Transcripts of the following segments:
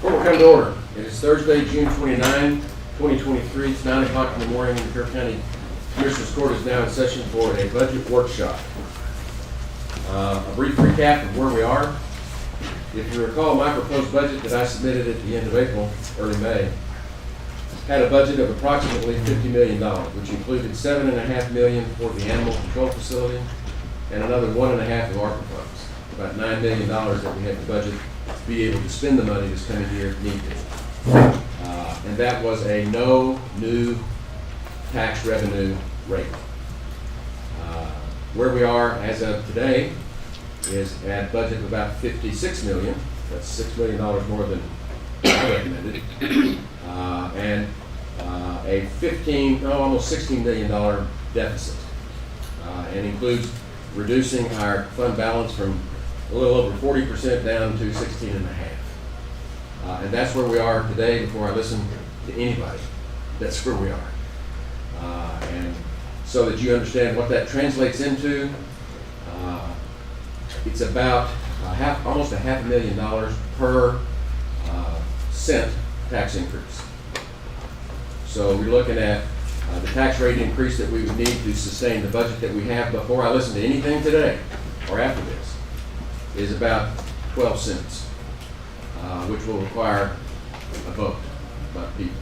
Court will come to order. It is Thursday, June 29, 2023. It's 9 o'clock in the morning, and the Kerr County Commissioners Court is now in session for a budget workshop. A brief recap of where we are. If you recall, my proposed budget that I submitted at the end of April, early May, had a budget of approximately $50 million, which included $7.5 million for the animal control facility and another $1.5 million of ARPA funds. About $9 million that we have to budget to be able to spend the money this coming year if needed. And that was a no new tax revenue rate. Where we are as of today is at a budget of about $56 million. That's $6 million more than I recommended. And a almost $16 million deficit. And includes reducing our fund balance from a little over 40% down to 16.5%. And that's where we are today before I listen to anybody. That's where we are. And so that you understand what that translates into, it's about almost $500,000 per cent tax increase. So we're looking at the tax rate increase that we would need to sustain the budget that we have before I listen to anything today or after this is about 12 cents, which will require a vote by people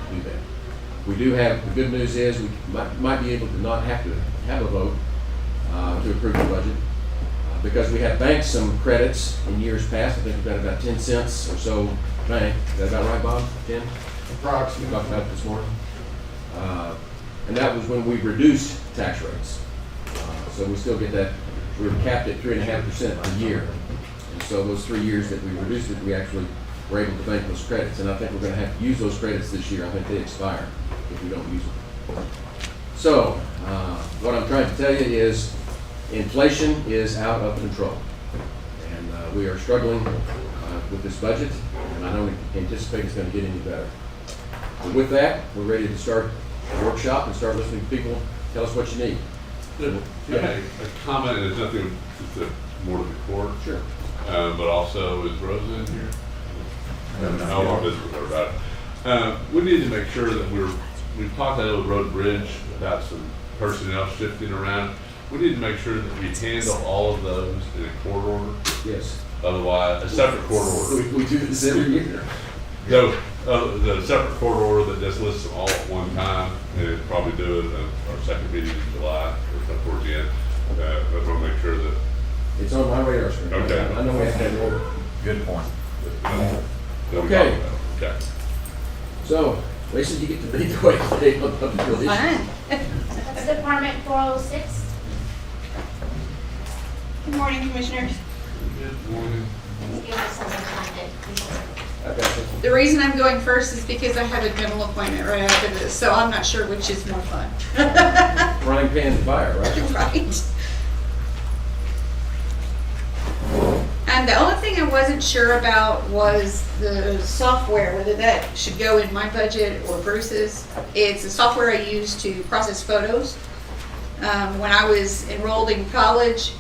to do that. We do have, the good news is we might be able to not have to have a vote to approve the budget because we have banked some credits in years past. I think we've got about 10 cents or so bank. Is that about right, Bob? 10? Approximately. We talked about it this morning. And that was when we reduced tax rates. So we still get that. We were capped at 3.5% a year. And so those 3 years that we reduced it, we actually were able to bank those credits. And I think we're going to have to use those credits this year. I think they expire if we don't use them. So what I'm trying to tell you is inflation is out of control. And we are struggling with this budget. And I don't anticipate it's going to get any better. But with that, we're ready to start the workshop and start listening to people. Tell us what you need. Yeah. A comment is nothing more to the court. Sure. But also, is Rosa in here? I want to visit with her about it. We need to make sure that we've talked about the road bridge about some personnel shifting around. We need to make sure that we handle all of those in a court order. Yes. Otherwise, a separate court order. We do this every year. So, the separate court order that just lists them all at one time, and probably do it at our second meeting in July or so towards the end. But we'll make sure that. It's on my radar screen. Okay. I know we have to have an order. Good point. Okay. Okay. So, Lisa, you get to lead the way today on public relations. Fine. That's Department 406. Good morning, Commissioners. Good morning. Give us something to find it. I've got this one. The reason I'm going first is because I have a dental appointment right after this, so I'm not sure which is more fun. Frying pan and fire, right? Right. And the only thing I wasn't sure about was the software, whether that should go in my budget or Bruce's. It's the software I use to process photos. When I was enrolled in college,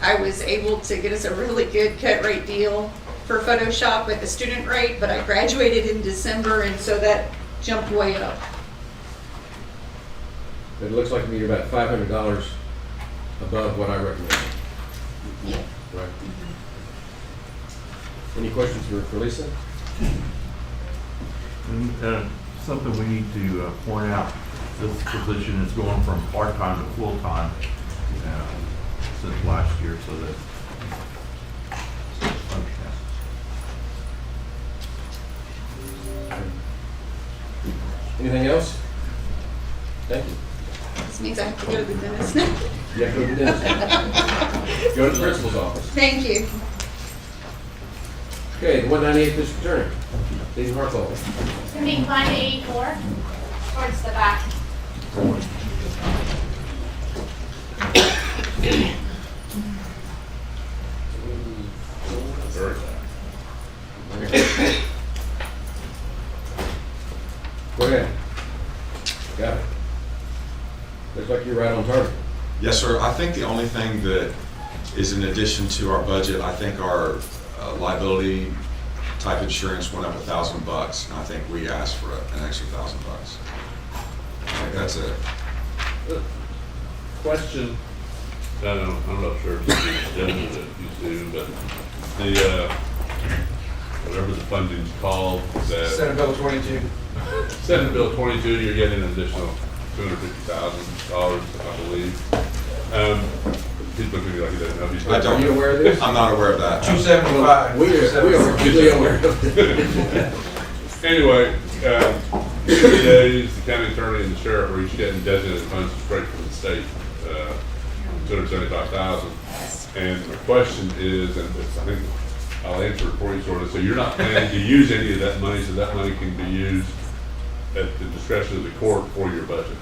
I was able to get us a really good cut rate deal for Photoshop at the student rate, but I graduated in December, and so that jumped way up. It looks like you're about $500 above what I recommend. Yeah. Right. Any questions for Lisa? Something we need to point out, this position is going from part-time to full-time since last year, so that Anything else? Thank you. This means I have to go to the dentist now. You have to go to the dentist. Go to the principal's office. Thank you. Okay, the 198th District Attorney, Dean Hartwell. It's going to be 584 towards the back. Very bad. Go ahead. Got it. Looks like you're right on target. Yes, sir. I think the only thing that is in addition to our budget, I think our liability type insurance went up $1,000, and I think we asked for an extra $1,000. I think that's it. Question, I'm not sure if it's agenda that you do, but the, whatever the funding's called, that. Senate Bill 22. Senate Bill 22, you're getting an additional $250,000, I believe. He's looking at me like he doesn't know. He's I don't. Are you aware of this? I'm not aware of that. 275. We are completely aware of it. Anyway, the days, the county attorney and the sheriff are each getting designated funds straight from the state, $275,000. And the question is, and I think I'll answer it for you sort of, so you're not planning to use any of that money, so that money can be used at the discretion of the court for your budget?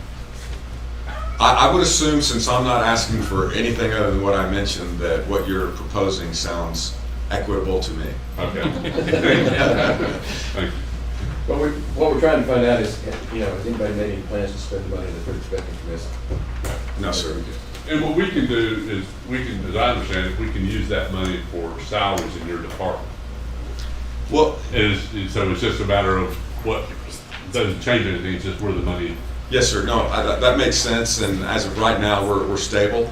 I would assume, since I'm not asking for anything other than what I mentioned, that what you're proposing sounds equitable to me. Okay. Thank you. What we're trying to find out is, has anybody made any plans to spend the money that they're expecting from this? No, sir. And what we can do is, as I understand it, we can use that money for salaries in your department. Well, So it's just a matter of what, doesn't change anything, it's just where the money. yes, sir. No, that makes sense. And as of right now, we're stable.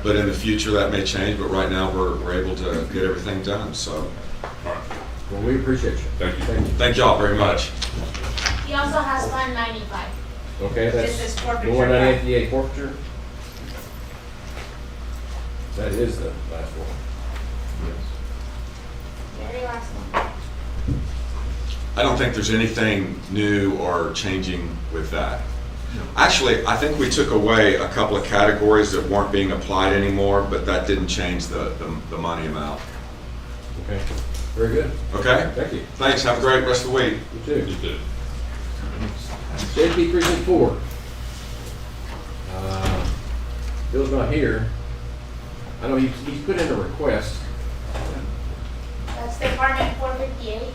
But in the future, that may change. But right now, we're able to get everything done. So, All right, Well, we appreciate you. thank you. thank y'all very much. He also has Fund 95. Okay, This that's is the forfeiture. 198 forfeiture. That is the last one. Very last one. I don't think there's anything new or changing with that. Actually, I think we took away a couple of categories that weren't being applied anymore, but that didn't change the money amount. Okay, very good. Okay? Thank you. Thanks. Have a great rest of the week. You too. You too. JP Precinct 4. Bill's not here. I know he's put in a request. That's Department 458.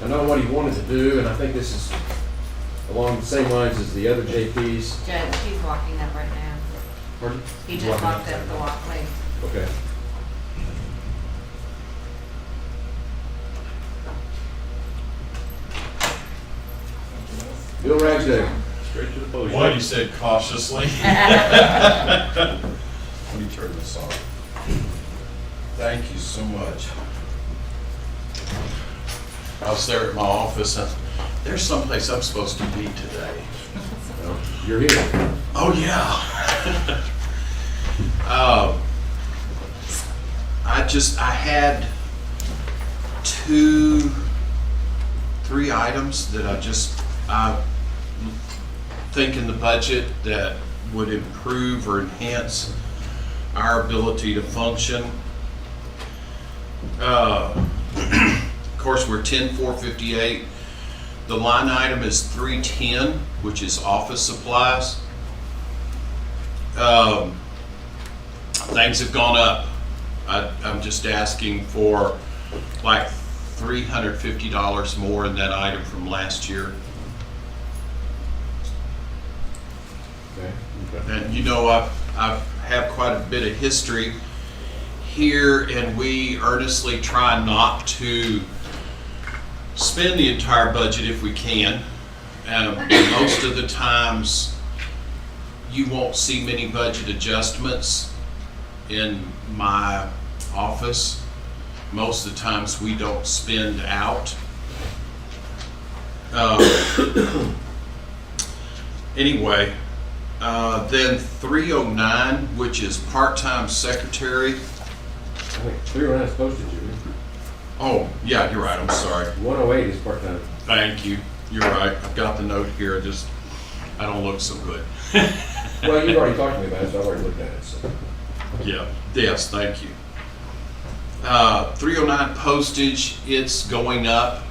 I know what he wanted to do, and I think this is along the same lines as the other JPs. Judge, he's walking up right now. Pardon? He just walked up the walkway. Okay. Bill Ragsdale. Straight to the podium. What you said cautiously. Let me turn this off. Thank you so much. I was there at my office. There's someplace I'm supposed to be today. Well, you're here. Oh, yeah. I had 3 items that I think in the budget that would improve or enhance our ability to function. Of course, we're 10,458. The line item is 310, which is office supplies. Things have gone up. I'm just asking for like $350 more in that item from last year. Okay. And you know, I've had quite a bit of history here, and we earnestly try not to spend the entire budget if we can. Most of the times, you won't see many budget adjustments in my office. Most of the times, we don't spend out. Anyway, then 309, which is part-time secretary. I think 309 is postage, you Oh, yeah, you're right, I'm sorry. 108 is part-time. Thank you, you're right, I've got the note here, I don't look so good. Well, you've already talked to me about it, so I've already looked at it, so. Yeah, yes, thank you. 309 postage, it's going up.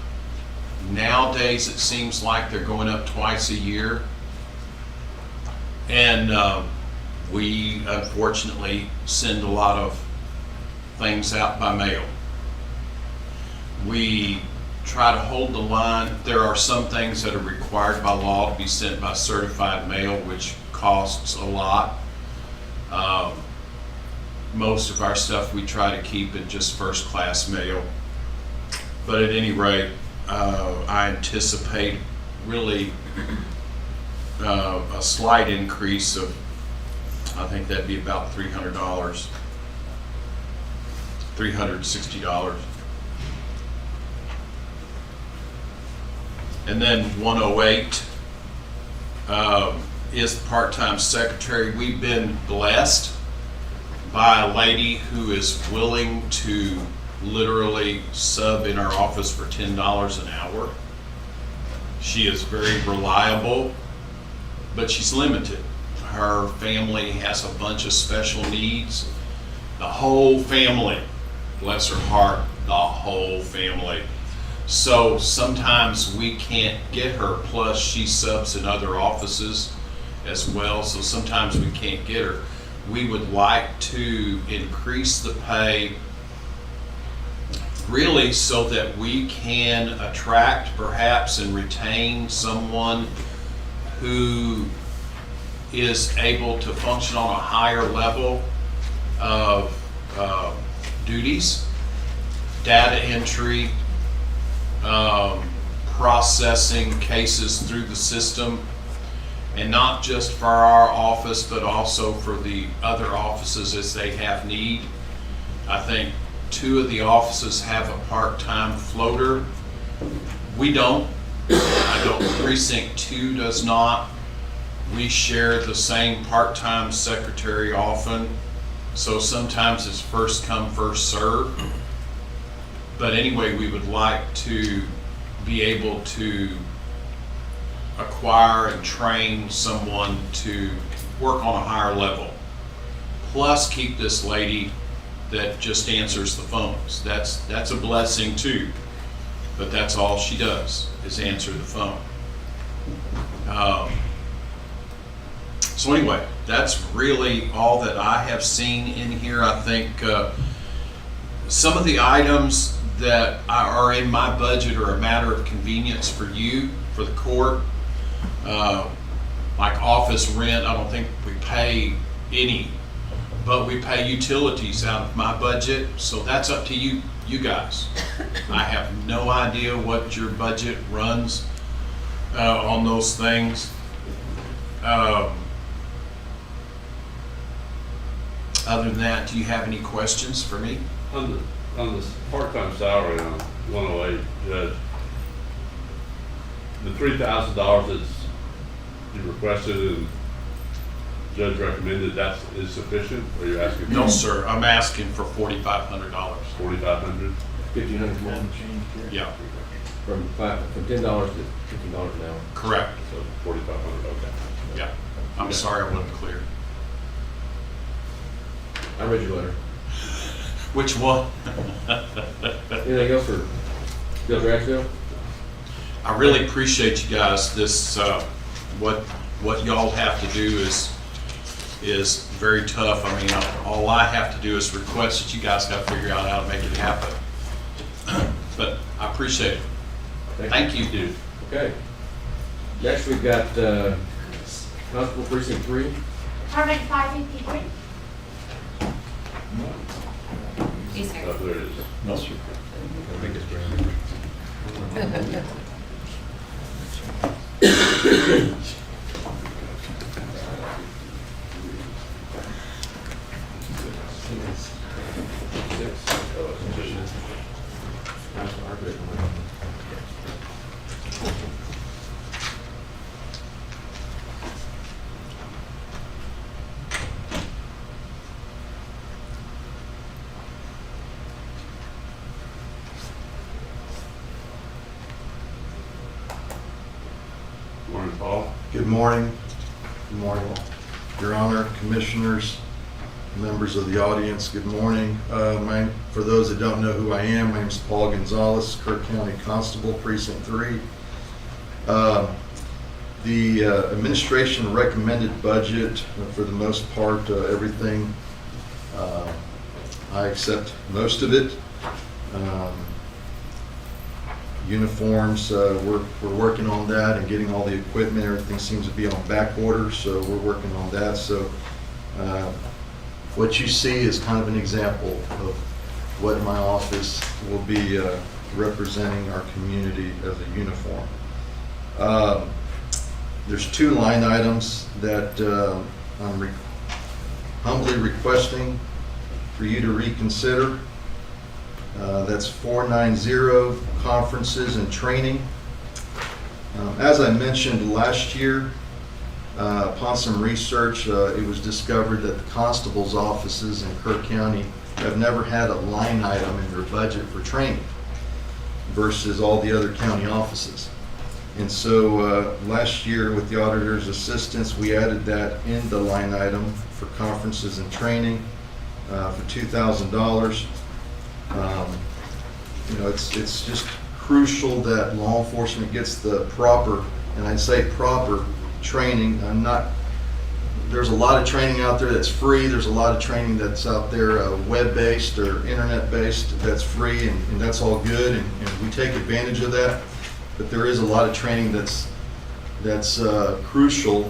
Nowadays, it seems like they're going up twice a year. And we unfortunately send a lot of things out by mail. We try to hold the line. There are some things that are required by law to be sent by certified mail, which costs a lot. Most of our stuff we try to keep in just first class mail. But at any rate, I anticipate really a slight increase of, I think that'd be about $300, $360. And then 108 is the part-time secretary. We've been blessed by a lady who is willing to literally sub in our office for $10 an hour. She is very reliable, but she's limited. Her family has a bunch of special needs. The whole family, bless her heart, the whole family. So sometimes we can't get her, plus she subs in other offices as well, so sometimes we can't get her. We would like to increase the pay really so that we can attract perhaps and retain someone who is able to function on a higher level of duties, data entry, processing cases through the system, and not just for our office, but also for the other offices as they have need. I think 2 of the offices have a part-time floater. We don't. I don't. Precinct 2 does not. We share the same part-time secretary often, so sometimes it's first come, first serve. But anyway, we would like to be able to acquire and train someone to work on a higher level. Plus keep this lady that just answers the phones. That's a blessing too. But that's all she does, is answer the phone. So anyway, that's really all that I have seen in here. I think some of the items that are in my budget are a matter of convenience for you, for the court. Like office rent, I don't think we pay any, but we pay utilities out of my budget, so that's up to you guys. I have no idea what your budget runs on those things. Other than that, do you have any questions for me? On this part-time salary on 108, Judge, the $3,000 that's you requested and Judge recommended, is sufficient, or are you asking? No, sir, I'm asking for $4,500. $4,500? 1,500 more. Yeah, From $10 to $15 an hour. correct. So 4,500, okay. Yeah, I'm sorry I wasn't clear. I read your letter. Which one? Anything else for Judge Ragsdale? I really appreciate you guys. This, what y'all have to do is very tough. I mean, all I have to do is request that you guys got to figure out how to make it happen. But I appreciate it. Thank you, dude. Okay. Next, we've got Constable Precinct 3. Department 553. He's here. Oh, there it is. No, sir. I think it's grand. Morning, Paul. Good morning. Good morning, Your Honor, Commissioners, members of the audience, good morning. For those that don't know who I am, my name is Paul Gonzalez, Kerr County Constable, Precinct 3. The administration recommended budget, for the most part, everything I accept most of it. Uniforms, we're working on that and getting all the equipment. Everything seems to be on back order, so we're working on that. So what you see is kind of an example of what my office will be representing our community as a uniform. There's 2 line items that I'm humbly requesting for you to reconsider. That's 490, conferences and training. As I mentioned last year, upon some research, it was discovered that the constable's offices in Kerr County have never had a line item in their budget for training versus all the other county offices. And so last year, with the auditor's assistance, we added that in the line item for conferences and training for $2,000. You know, it's just crucial that law enforcement gets the proper, and I'd say proper, training. There's a lot of training out there that's free. There's a lot of training that's out there web-based or internet-based that's free, and that's all good, and we take advantage of that. But there is a lot of training that's crucial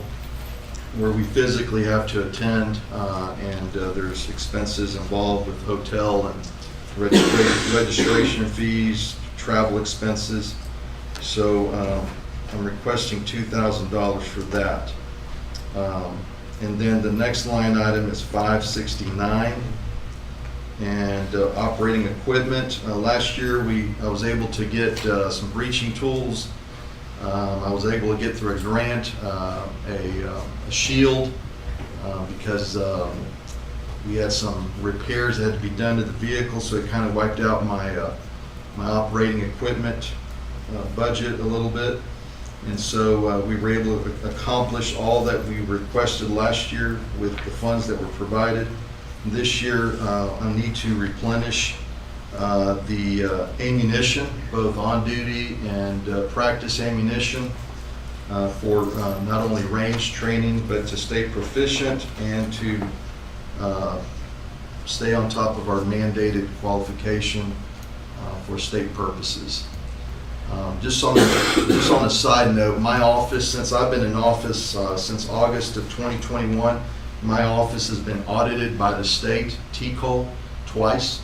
where we physically have to attend, and there's expenses involved with hotel and registration fees, travel expenses. So I'm requesting $2,000 for that. And then the next line item is 569, and operating equipment. Last year I was able to get some breaching tools. I was able to get through a grant a shield because we had some repairs that had to be done to the vehicle, so it kind of wiped out my operating equipment budget a little bit. And so we were able to accomplish all that we requested last year with the funds that were provided. This year, I need to replenish the ammunition, both on duty and practice ammunition, for not only range training, but to stay proficient and to stay on top of our mandated qualification for state purposes. Just on a side note, my office, since I've been in office since August of 2021, my office has been audited by the state, TCOL, twice,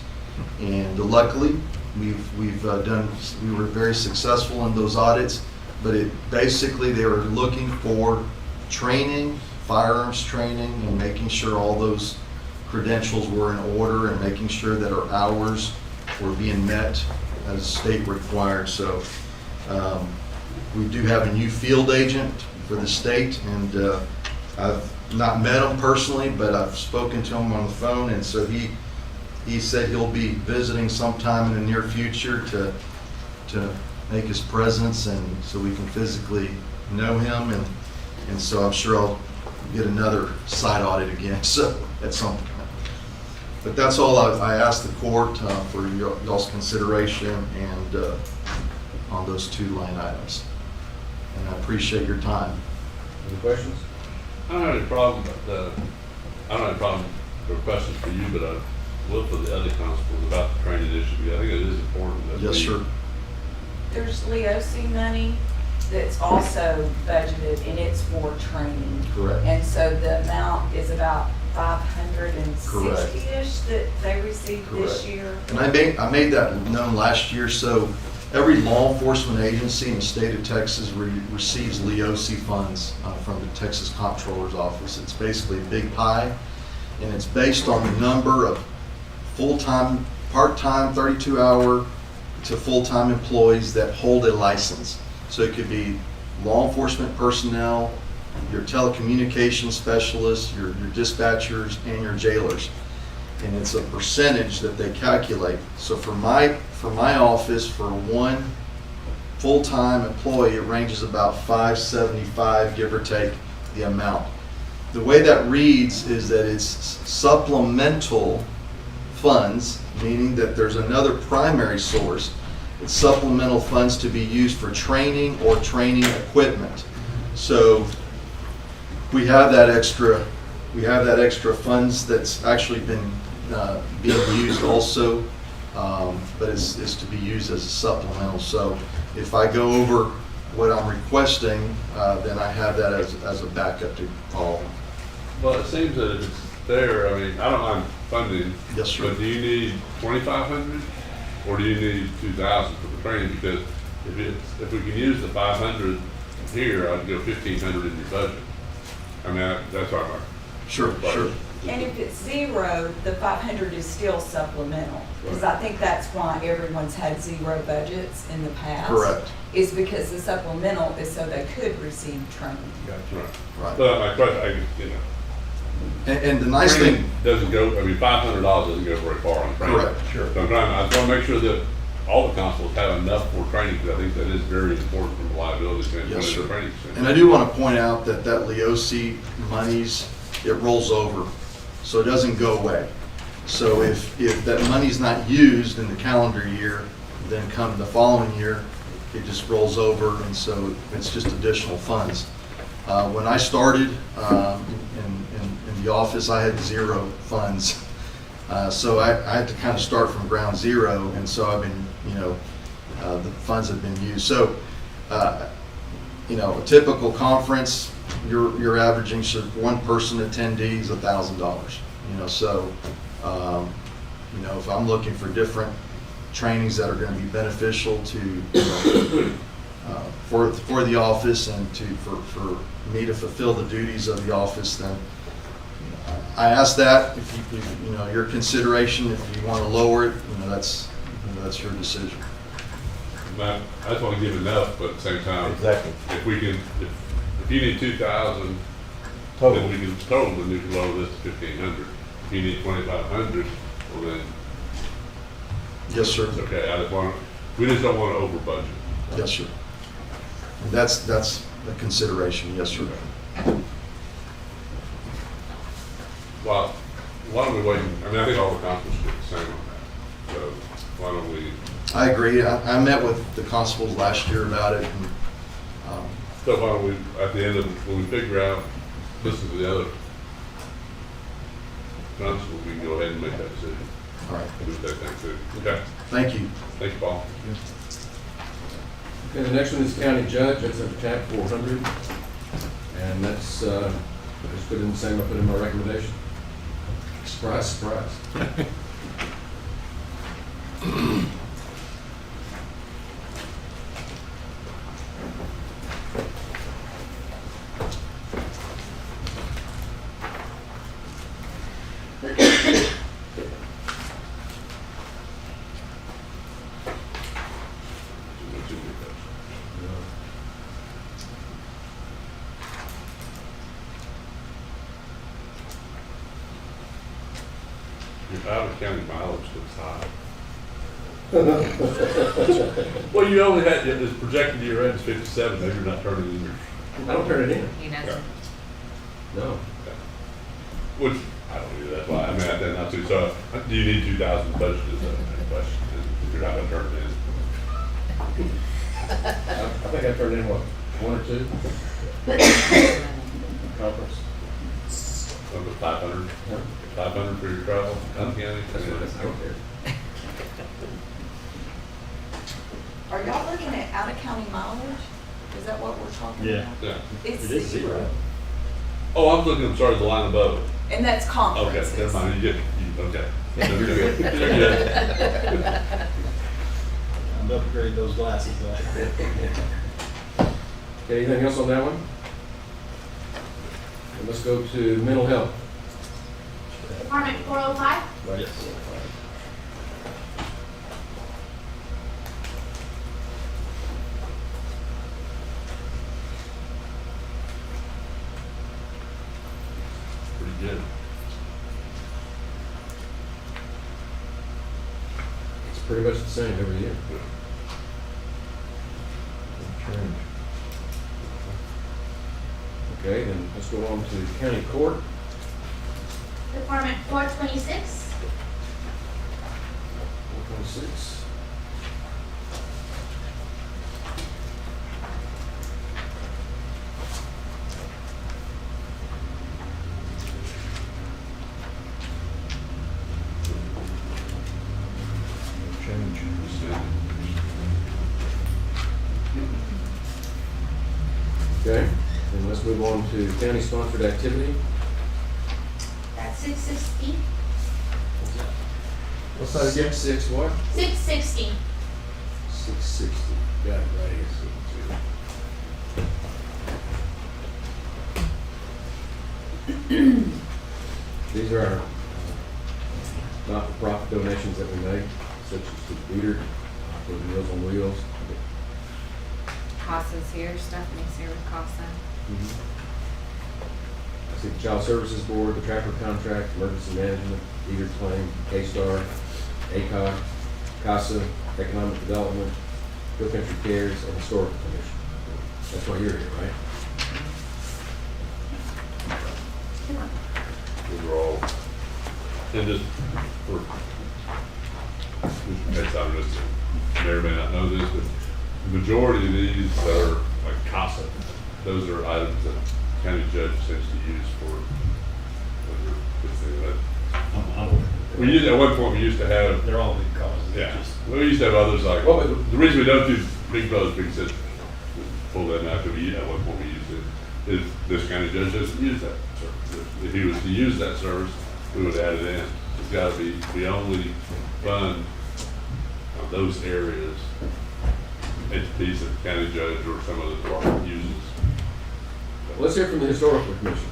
and luckily we were very successful in those audits. But basically they were looking for training, firearms training, and making sure all those credentials were in order and making sure that our hours were being met as state required. So we do have a new field agent for the state, and I've not met him personally, but I've spoken to him on the phone, and so he said he'll be visiting sometime in the near future to make his presence, and so we can physically know him, and so I'm sure I'll get another site audit again, so at some point. But that's all I asked the court for y'all's consideration and on those 2 line items. And I appreciate your time. Any questions? I don't have any problem, I don't have any problem or questions for you, but I will for the other constables about the training issue. I think it is important that Yes, sir. There's LEOC money that's also budgeted, and it's for training. Correct. And so the amount is about 560-ish that they received this Correct. year. And I made that known last year. So every law enforcement agency in the state of Texas receives LEOC funds from the Texas Comptroller's Office. It's basically a big pie, and it's based on the number of full-time, part-time, 32-hour to full-time employees that hold a license. So it could be law enforcement personnel, your telecommunications specialists, your dispatchers, and your jailers. And it's a percentage that they calculate. So for my office, for one full-time employee, it ranges about $575, give or take, the amount. The way that reads is that it's supplemental funds, meaning that there's another primary source. It's supplemental funds to be used for training or training equipment. So we have that extra funds that's actually been being used also, but it's to be used as a supplemental. So if I go over what I'm requesting, then I have that as a backup to call. Well, it seems that if it's there, I mean, I don't mind funding. Yes, sir. But do you need 2,500 or do you need 2,000 for the training? Because if we can use the 500 here, I'd go 1,500 in your budget. I mean, that's our. Sure. And if it's zero, the 500 is still supplemental. Because I think that's why everyone's had zero budgets in the past. Correct. Is because the supplemental is so they could receive training. Right. Right. But my question, And the nice training thing, doesn't go, I mean, $500 doesn't go very far on training. correct, sure. So I just want to make sure that all the constables have enough for training, because I think that is very important from a liability standpoint Yes, and sir. the training And standpoint. I do want to point out that LEOC monies, it rolls over, so it doesn't go away. So if that money's not used in the calendar year, then come the following year, it just rolls over, and so it's just additional funds. When I started in the office, I had zero funds. So I had to kind of start from ground zero, and so I've been, the funds have been used. So, a typical conference, you're averaging, so one person attendee is $1,000. So, if I'm looking for different trainings that are going to be beneficial to, for the office and for me to fulfill the duties of the office, then I ask that if your consideration. If you want to lower it, that's your decision. I just want to give enough, but at the same time. Exactly. If we can, if you need 2,000, Total. then we can total, then we can lower this to 1,500. If you need 2,500, well then, Yes, sir. it's okay. We just don't want to over budget. Yes, sir. And that's a consideration. Yes, sir. Well, why don't we wait? I mean, I think all the constables should get the same on that. So why don't we, I agree. I met with the constables last year about it, and so why don't we, at the end of, when we figure out this is the other constable, we can go ahead and make that decision. all right. Do that thing too. Okay. Thank you. Thank you, Paul. Okay, the next one is county judge, that's a TAP 400. And that's, just put in the same I put in my recommendation. Surprise, surprise. Your out-of-county mileage looks high. Well, you only had, it was projected to your end is 57, maybe you're not turning in yours. I don't turn it in. He doesn't. No. Which, I don't either, that's why, I mean, I did not too, so, do you need 2,000 budgeted, is that the question, if you're not gonna turn it in? I think I turned in, what, 1 or 2? Conference. Over 500, 500 for your travel, out of county? That's what I don't care. Are y'all looking at out-of-county mileage? Is that what we're talking Yeah. about? Yeah. It's It is zero. Oh, I'm looking, I'm sorry, the line above it. And that's Okay, conferences. never mind, you, okay. You're good. You're good. I'm gonna upgrade those glasses. Okay, anything else on that one? And let's go to mental health. Department 405. Yes. Pretty good. It's pretty much the same every year. Okay, then let's go on to county court. Department 426. 426. let's move on to county-sponsored activity. That's 660. What's that again? 6 what? 660. 660. Got it right here. These are our not-for-profit donations that we make, such as to Dieter, for the Meals on Wheels. Casa's here, Stephanie's here with Casa. I see the Child Services Board, the Trapper Contract, Emergency Management, Dieter Claim, K-Star, ACOG, CASA, Economic Development, Hill Country Cares, and Historical Commission. That's why you're here, right? Those are all, and just for, next time, just, may or may not know this, but the majority of these that are like CASA, those are items that county judge tends to use for, we used, at one point, we used to have, They're all good causes. yeah, we used to have others like, Well, but- the reason we don't do Big Brothers Big Sisters, pull that out, because we, at one point we used it, is this county judge doesn't use that service. If he was to use that service, we would add it in. It's gotta be, we only fund those areas, entities that the county judge or some other department uses. Let's hear from the Historical Commission.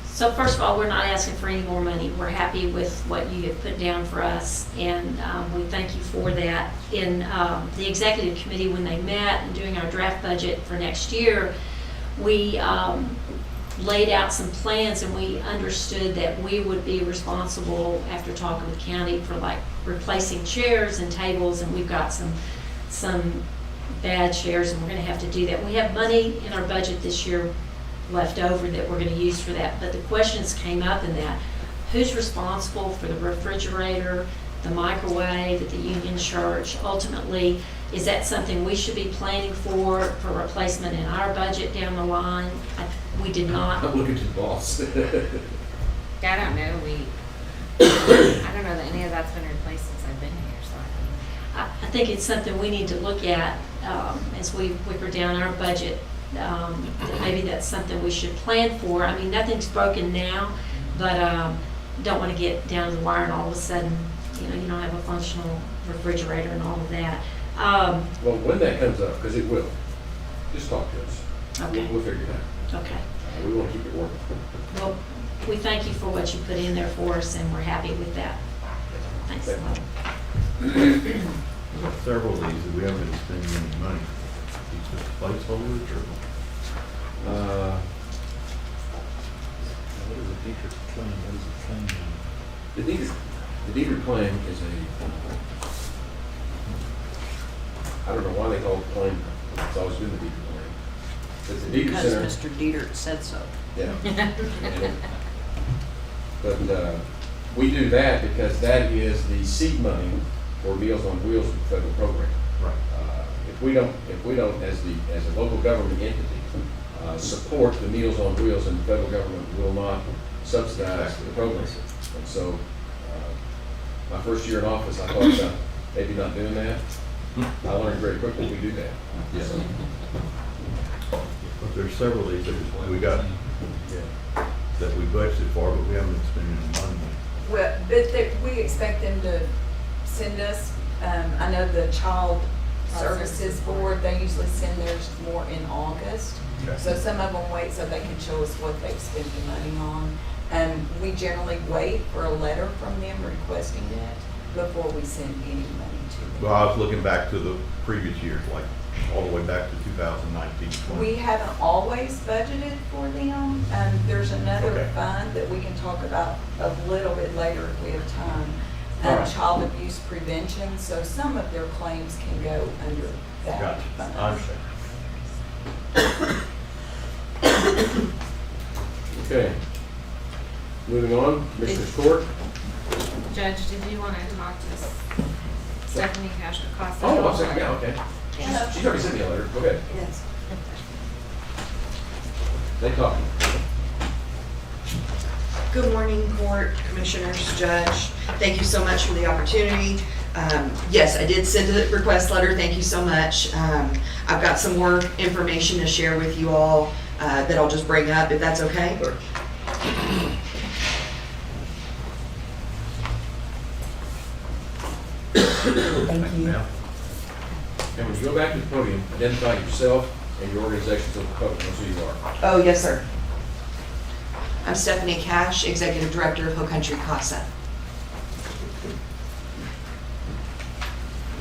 So first of all, we're not asking for any more money. We're happy with what you have put down for us, and we thank you for that. In the executive committee, when they met and doing our draft budget for next year, we laid out some plans, and we understood that we would be responsible, after talking with county, for like replacing chairs and tables, and we've got some bad chairs, and we're gonna have to do that. We have money in our budget this year left over that we're gonna use for that, but the questions came up in that. Who's responsible for the refrigerator, the microwave at the Union Church? Ultimately, is that something we should be planning for replacement in our budget down the line? We did not. I'm looking to the boss. I don't know, I don't know that any of that's been replaced since I've been here, so I think it's something we need to look at as we whipper down our budget. That maybe that's something we should plan for. I mean, nothing's broken now, but don't want to get down to the wire and all of a sudden, you don't have a functional refrigerator and all of that. Well, when that comes up, because it will, just talk to us. Okay. We'll figure it out. Okay. We want to keep it working. Well, we thank you for what you put in there for us, and we're happy with that. Thanks a lot. We've got several of these that we haven't been spending any money. These just placeholders or? What is a Dietrich claim? What is it claim? The Dieter claim is I don't know why they call it claim. It's always been the Dieter claim. It's the Dieter Center. Because Mr. Dieter said so. Yeah. But we do that because that is the seed money for Meals on Wheels with the federal program. Right. If we don't, as a local government entity, support the Meals on Wheels, and the federal government will not subsidize the program. And so, my first year in office, I thought about maybe not doing that. I learned very quickly we do that. Yes. But there's several of these that we got, that we budgeted for, but we haven't been spending any money. Well, but we expect them to send us, I know the Child Services Board, they usually send theirs more in August. Okay. So some of them wait so they can show us what they've spent the money on. We generally wait for a letter from them requesting it before we send any money to them. Well, I was looking back to the previous years, like all the way back to 2019, 20. We haven't always budgeted for them. There's another Okay. fund that we can talk about a little bit later if we have time. All right. Child abuse prevention, so some of their claims can go under that Gotcha. fund. I understand. Okay. Moving on, Commissioner's Court. Judge, did you want to talk to Stephanie Castro Costa? Oh, I'm sorry, yeah, okay. She's already sent me a letter, go ahead. Yes. They talking. Good morning, Court, Commissioners, Judge. Thank you so much for the opportunity. Yes, I did send a request letter. Thank you so much. I've got some more information to share with you all. that I'll just bring up, if that's okay. Sure. Thank you. Now, And when you go back to the podium, identify yourself and your organization so the public knows who you are. Oh, yes, sir. I'm Stephanie Cash, Executive Director of Hill Country CASA.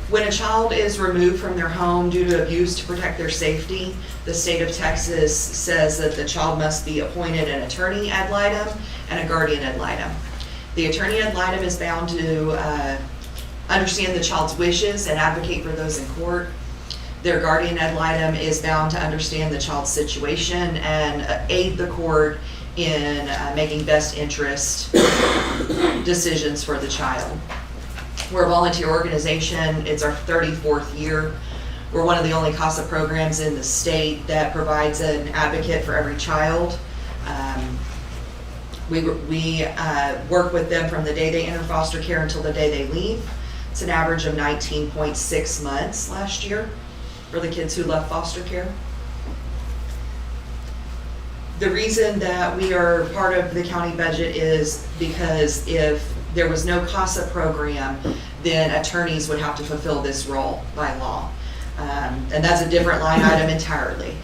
When a child is removed from their home due to abuse to protect their safety, the state of Texas says that the child must be appointed an attorney ad litem and a guardian ad litem. The attorney ad litem is bound to understand the child's wishes and advocate for those in court. Their guardian ad litem is bound to understand the child's situation and aid the court in making best interest decisions for the child. We're a volunteer organization. It's our 34th year. We're one of the only CASA programs in the state that provides an advocate for every child. We work with them from the day they enter foster care until the day they leave. It's an average of 19.6 months last year for the kids who left foster care. The reason that we are part of the county budget is because if there was no CASA program, then attorneys would have to fulfill this role by law. And that's a different line item entirely.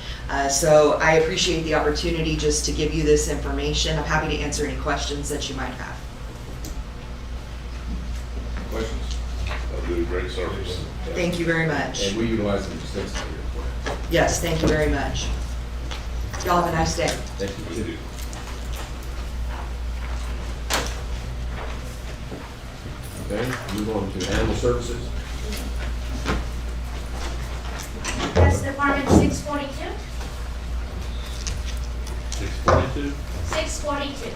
So I appreciate the opportunity just to give you this information. I'm happy to answer any questions that you might have. Questions? They'll do great service. Thank you very much. And we utilize them extensively as well. Yes, thank you very much. Y'all have a nice day. Thank you. Okay, move on to animal services. That's Department 642. 642? 642.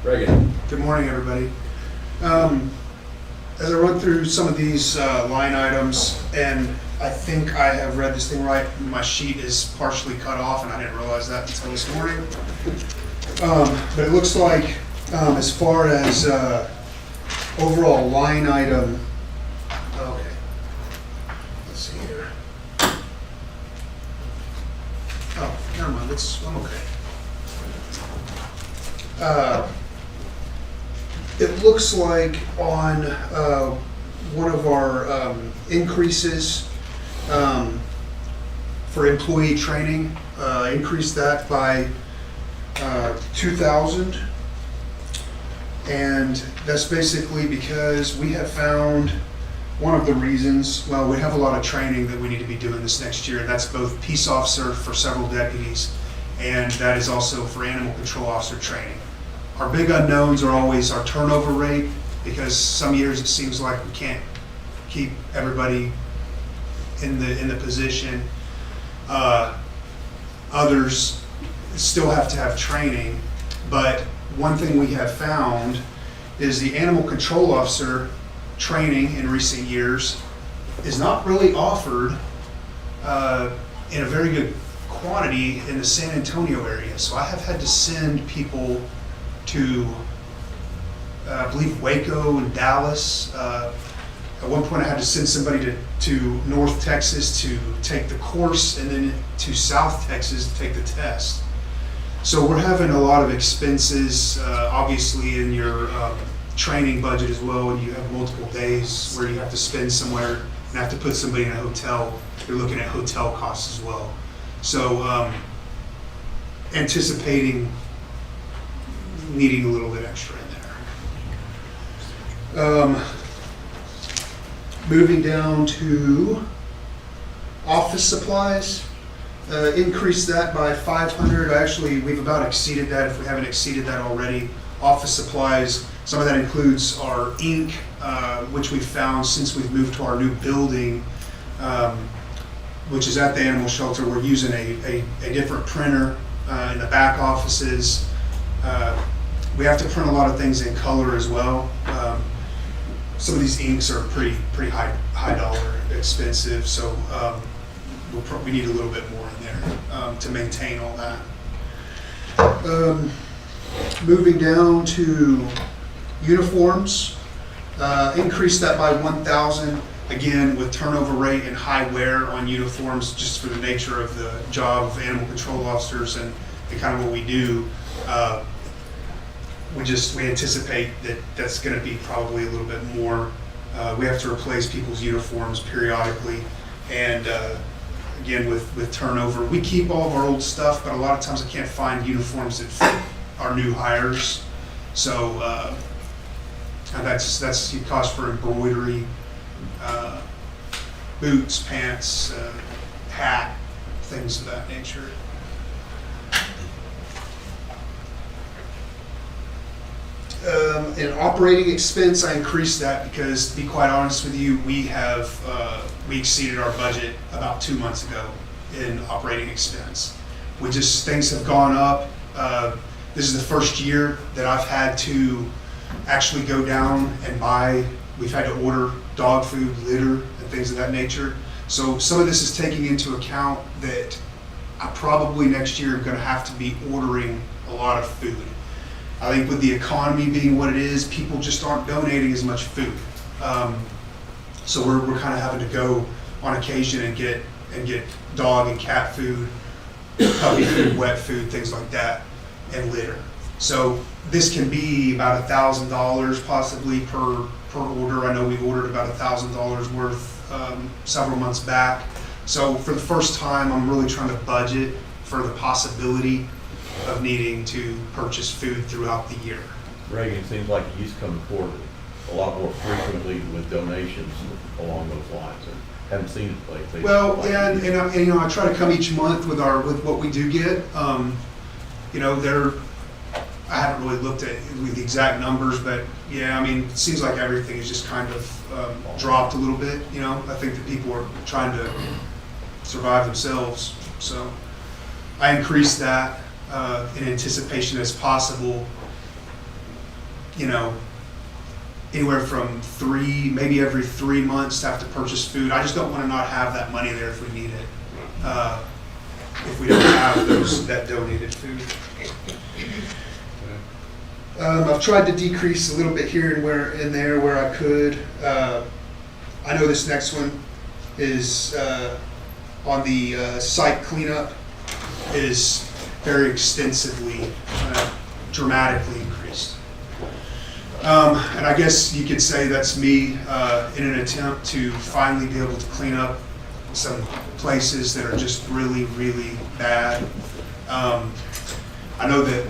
Reagan. Good morning, everybody. As I run through some of these line items, and I think I have read this thing right, my sheet is partially cut off, and I didn't realize that until this morning. But it looks like as far as overall line item, okay, let's see here. Oh, never mind, I'm okay. It looks like on one of our increases for employee training, increased that by 2,000. And that's basically because we have found one of the reasons, well, we have a lot of training that we need to be doing this next year. That's both peace officer for several deputies, and that is also for animal control officer training. Our big unknowns are always our turnover rate, because some years it seems like we can't keep everybody in the position. Others still have to have training, but one thing we have found is the animal control officer training in recent years is not really offered in a very good quantity in the San Antonio area. So I have had to send people to, I believe, Waco and Dallas. At one point I had to send somebody to North Texas to take the course, and then to South Texas to take the test. So we're having a lot of expenses, obviously, in your training budget as well, and you have multiple days where you have to spend somewhere and have to put somebody in a hotel. You're looking at hotel costs as well. So anticipating needing a little bit extra in there. Moving down to office supplies, increased that by 500. Actually, we've about exceeded that, if we haven't exceeded that already. Office supplies, some of that includes our ink, which we've found since we've moved to our new building, which is at the animal shelter. We're using a different printer in the back offices. We have to print a lot of things in color as well. Some of these inks are pretty high dollar, expensive, so we need a little bit more in there to maintain all that. Moving down to uniforms, increased that by 1,000. Again, with turnover rate and high wear on uniforms, just for the nature of the job of animal control officers and kind of what we do. We anticipate that that's going to be probably a little bit more. We have to replace people's uniforms periodically, and again with turnover, we keep all of our old stuff, but a lot of times I can't find uniforms that fit our new hires. So and that's cost for embroidery, boots, pants, hat, things of that nature. In operating expense, I increased that because, to be quite honest with you, we exceeded our budget about 2 months ago in operating expense. Things have gone up. This is the first year that I've had to actually go down and buy. We've had to order dog food, litter, and things of that nature. So some of this is taking into account that I probably next year am going to have to be ordering a lot of food. I think with the economy being what it is, people just aren't donating as much food. So we're kind of having to go on occasion and get dog and cat food, puppy food, wet food, things like that, and litter. So this can be about $1,000 possibly per order. I know we ordered about $1,000 worth several months back. So for the first time, I'm really trying to budget for the possibility of needing to purchase food throughout the year. Reagan, it seems like you used to come forward a lot more frequently with donations along those lines, and haven't seen it lately. Well, yeah, and I try to come each month with what we do get. I haven't really looked at with the exact numbers, but yeah, I mean, it seems like everything is just kind of dropped a little bit. I think that people are trying to survive themselves, so I increased that in anticipation as possible. Anywhere from maybe every 3 months to have to purchase food. I just don't want to not have that money there if we need it. If we don't have that donated food. I've tried to decrease a little bit here and there where I could. I know this next one is on the site cleanup is very extensively, dramatically increased. And I guess you could say that's me in an attempt to finally be able to clean up some places that are just really, really bad. I know that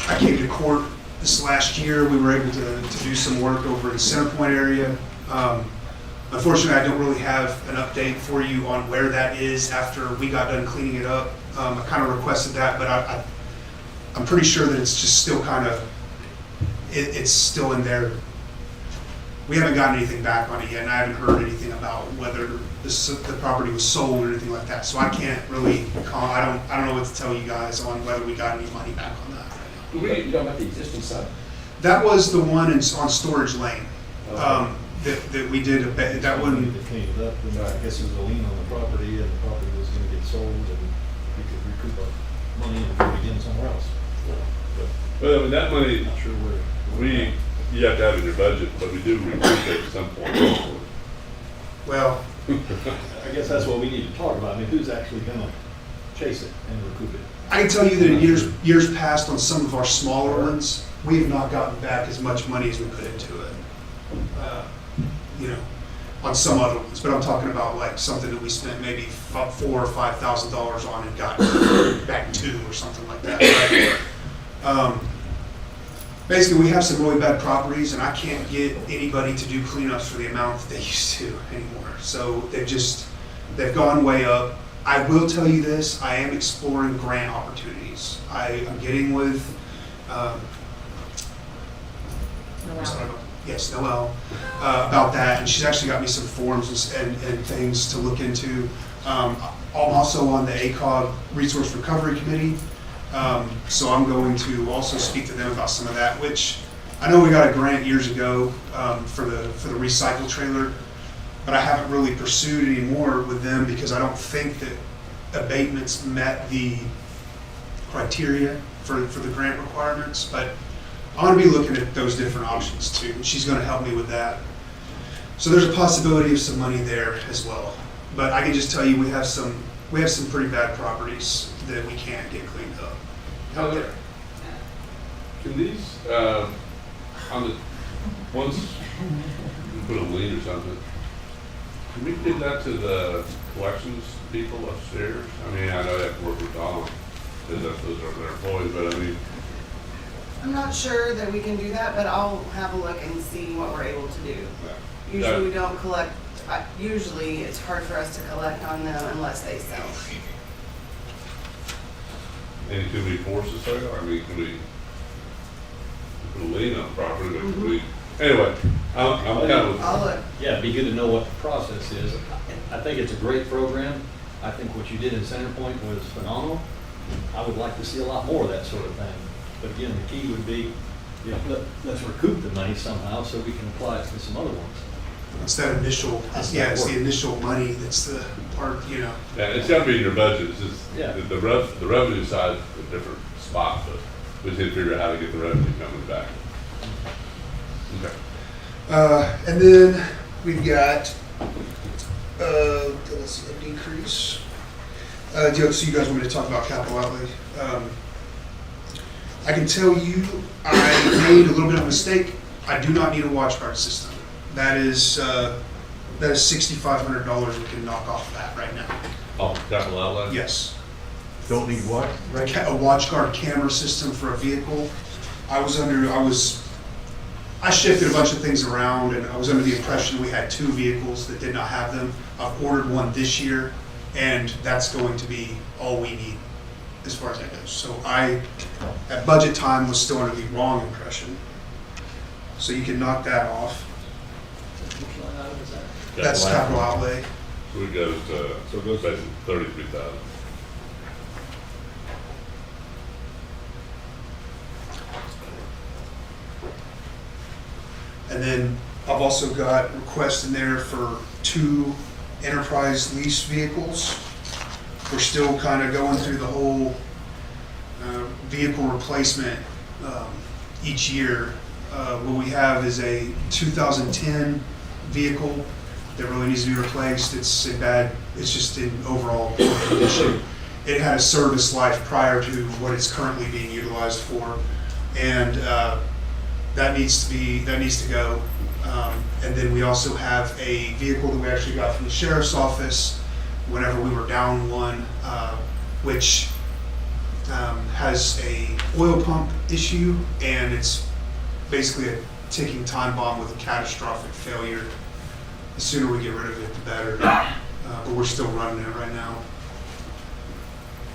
I came to court this last year. We were able to do some work over in Centerpoint area. Unfortunately, I don't really have an update for you on where that is after we got done cleaning it up. I kind of requested that, but I'm pretty sure that it's just still kind of, it's still in there. We haven't gotten anything back on it yet, and I haven't heard anything about whether the property was sold or anything like that. So I can't really I don't know what to tell you guys on whether we got any money back on that. You talking about the existing site? That was the one on Storage Lane. That we did that one. To clean it up, and I guess there was a lien on the property, and the property was going to get sold, and we could recoup our money and put it again somewhere else. Well, I mean, that money, Not sure where. you have to have in your budget, but we do recoup it at some point. Well, I guess that's what we need to talk about. I mean, who's actually going to chase it and recoup it? I can tell you that in years past on some of our smaller ones, we have not gotten back as much money as we put into it. On some other ones, but I'm talking about like something that we spent maybe $4,000 or $5,000 on and got back $2,000 or something like that. Right? Basically, we have some really bad properties, and I can't get anybody to do cleanups for the amount that they used to anymore. So they've gone way up. I will tell you this: I am exploring grant opportunities. I'm getting with. Yes, Noelle, about that, and she's actually got me some forms and things to look into. I'm also on the ACOG Resource Recovery Committee, so I'm going to also speak to them about some of that, which I know we got a grant years ago for the recycle trailer, but I haven't really pursued anymore with them because I don't think that abatements met the criteria for the grant requirements, but I'm gonna be looking at those different options too. She's gonna help me with that. So there's a possibility of some money there as well. But I can just tell you, we have some pretty bad properties that we can't get cleaned up out there. Can these, on the, once you put a lien or something, can we give that to the collections people upstairs? I mean, I know they have to work with Donald, because those are their employees, but I mean, I'm not sure that we can do that, but I'll have a look and see what we're able to do. Usually we don't collect, usually it's hard for us to collect on them unless they sell. and can we force a sale? I mean, can we put a lien on the property, but can we, anyway, I'm kind of. I'll look. Yeah, it'd be good to know what the process is. I think it's a great program. I think what you did in Centerpoint was phenomenal. I would like to see a lot more of that sort of thing. But again, the key would be, you know, let's recoup the money somehow so we can apply it to some other ones. It's that initial, it's the initial money that's the part, you know. Yeah, it's gotta be in your budget, it's just, Yeah. the revenue side is a different spot, but we just need to figure out how to get the revenue coming back. Okay. And then we've got, let's see, a decrease. So you guys want me to talk about capital outlay? I can tell you, I made a little bit of a mistake. I do not need a watch guard system. That is $6,500 we can knock off that right now. Oh, capital outlay? Yes. Don't need what? Right? A watch guard camera system for a vehicle. I shifted a bunch of things around, and I was under the impression we had 2 vehicles that did not have them. I've ordered one this year, and that's going to be all we need as far as that goes. So at budget time, was still under the wrong impression. So you can knock that off. Which line item is that? That's capital outlay. So it goes to, So it goes to- 33,000. And then I've also got requests in there for 2 enterprise lease vehicles. We're still kind of going through the whole vehicle replacement each year. What we have is a 2010 vehicle that really needs to be replaced. It's just in overall poor condition. It had a service life prior to what it's currently being utilized for, and that needs to go. And then we also have a vehicle that we actually got from the sheriff's office whenever we were down one, which has a oil pump issue, and it's basically a ticking time bomb with a catastrophic failure. The sooner we get rid of it, the better. But we're still running it right now.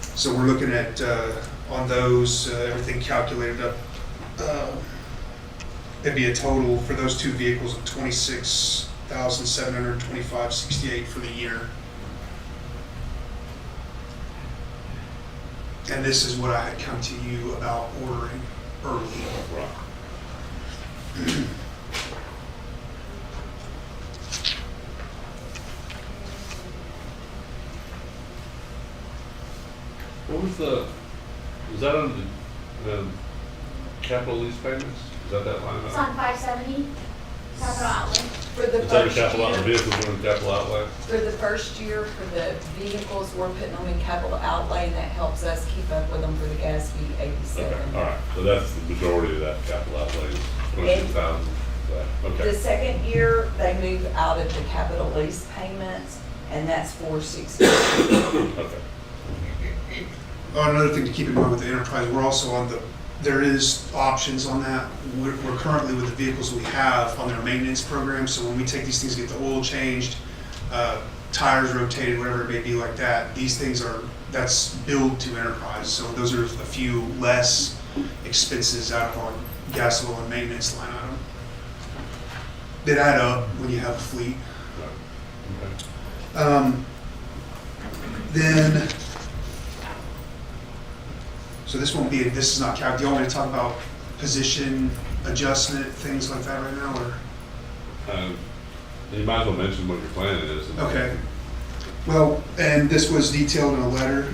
So we're looking at, on those, everything calculated up, it'd be a total for those 2 vehicles of $26,725.68 for the year. And this is what I had come to you about ordering early. What was is that on the capital lease payments? Is that line It's item? on 570, capital outlay. For the Is that a first capital outlay, year, vehicles are in capital outlay? for the first year, for the vehicles, we're putting them in capital outlay, and that helps us keep up with them for the gas fee Okay, 87. all right, so that's the majority of that capital outlay, is 26,000, The okay. second year, they move out of the capital lease payments, and that's 460. Okay. Oh, another thing to keep in mind with the enterprise, we're also on there is options on that. We're currently with the vehicles we have on their maintenance program, so when we take these things, get the oil changed, tires rotated, whatever it may be like that, these things that's billed to enterprise. So those are a few less expenses out of our gas, oil, and maintenance line item. That add up when you have a fleet. Okay. Then, so this is not calc. Do you want me to talk about position adjustment, things like that right now, or? You might as well mention what your plan is. Okay. Well, and this was detailed in a letter.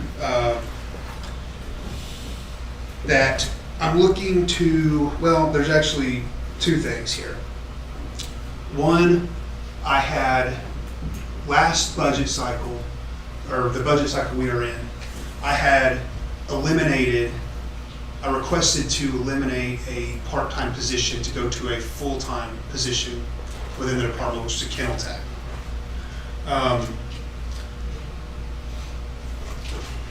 that I'm looking to, well, there's actually two things here. One, I had last budget cycle, or the budget cycle we are in, I had I requested to eliminate a part-time position to go to a full-time position within the department, which is a kennel tech.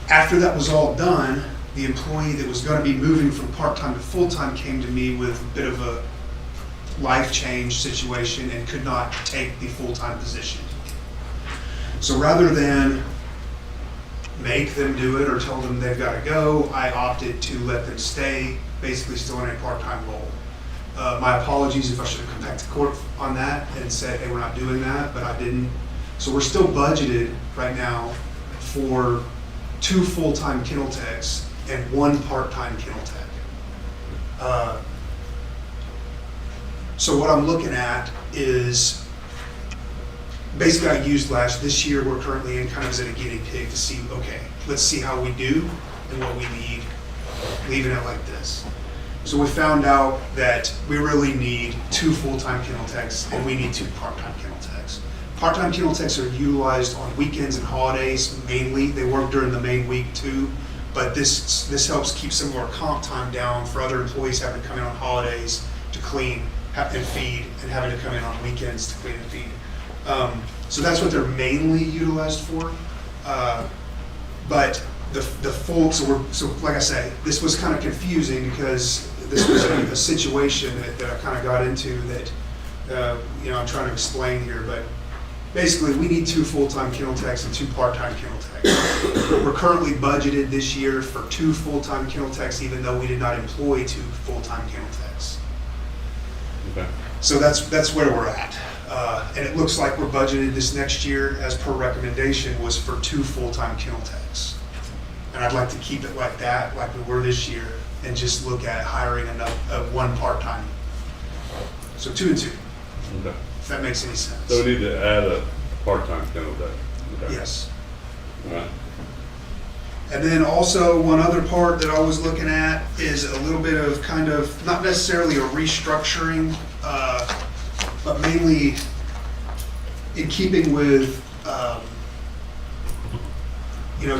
After that was all done, the employee that was going to be moving from part-time to full-time came to me with a bit of a life change situation and could not take the full-time position. So rather than make them do it or tell them they've got to go, I opted to let them stay, basically still in a part-time role. My apologies if I should have come back to court on that and said, hey, we're not doing that, but I didn't. So we're still budgeted right now for 2 full-time kennel techs and 1 part-time kennel tech. So what I'm looking at is, basically I used this year we're currently in kind of as a guinea pig to see, okay, let's see how we do and what we need, leaving it like this. So we found out that we really need 2 full-time kennel techs and we need 2 part-time kennel techs. Part-time kennel techs are utilized on weekends and holidays mainly. They work during the main week too, but this helps keep some of our comp time down for other employees having to come in on holidays to clean and feed and having to come in on weekends to clean and feed. So that's what they're mainly utilized for. But the full, so like I say, this was kind of confusing because this was a situation that I kind of got into that, I'm trying to explain here, but basically we need 2 full-time kennel techs and 2 part-time kennel techs. We're currently budgeted this year for 2 full-time kennel techs, even though we did not employ 2 full-time kennel techs. Okay. So that's where we're at. And it looks like we're budgeted this next year, as per recommendation, was for 2 full-time kennel techs. And I'd like to keep it like that, like we were this year, and just look at hiring 1 part-time. So 2 and 2. Okay. If that makes any sense. So we need to add a part-time kennel tech. Okay. Yes. All right. And then also one other part that I was looking at is a little bit of kind of, not necessarily a restructuring, but mainly in keeping with,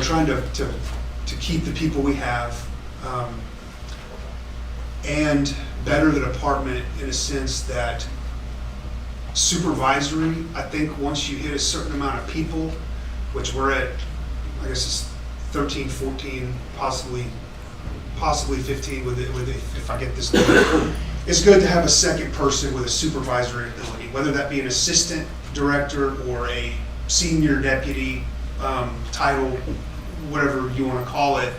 trying to keep the people we have, and better the department in a sense that supervisory, I think once you hit a certain amount of people, which we're at, I guess it's 13, 14, possibly 15 with it, if I get this done. It's good to have a second person with a supervisory ability, whether that be an assistant director or a senior deputy title, whatever you want to call it,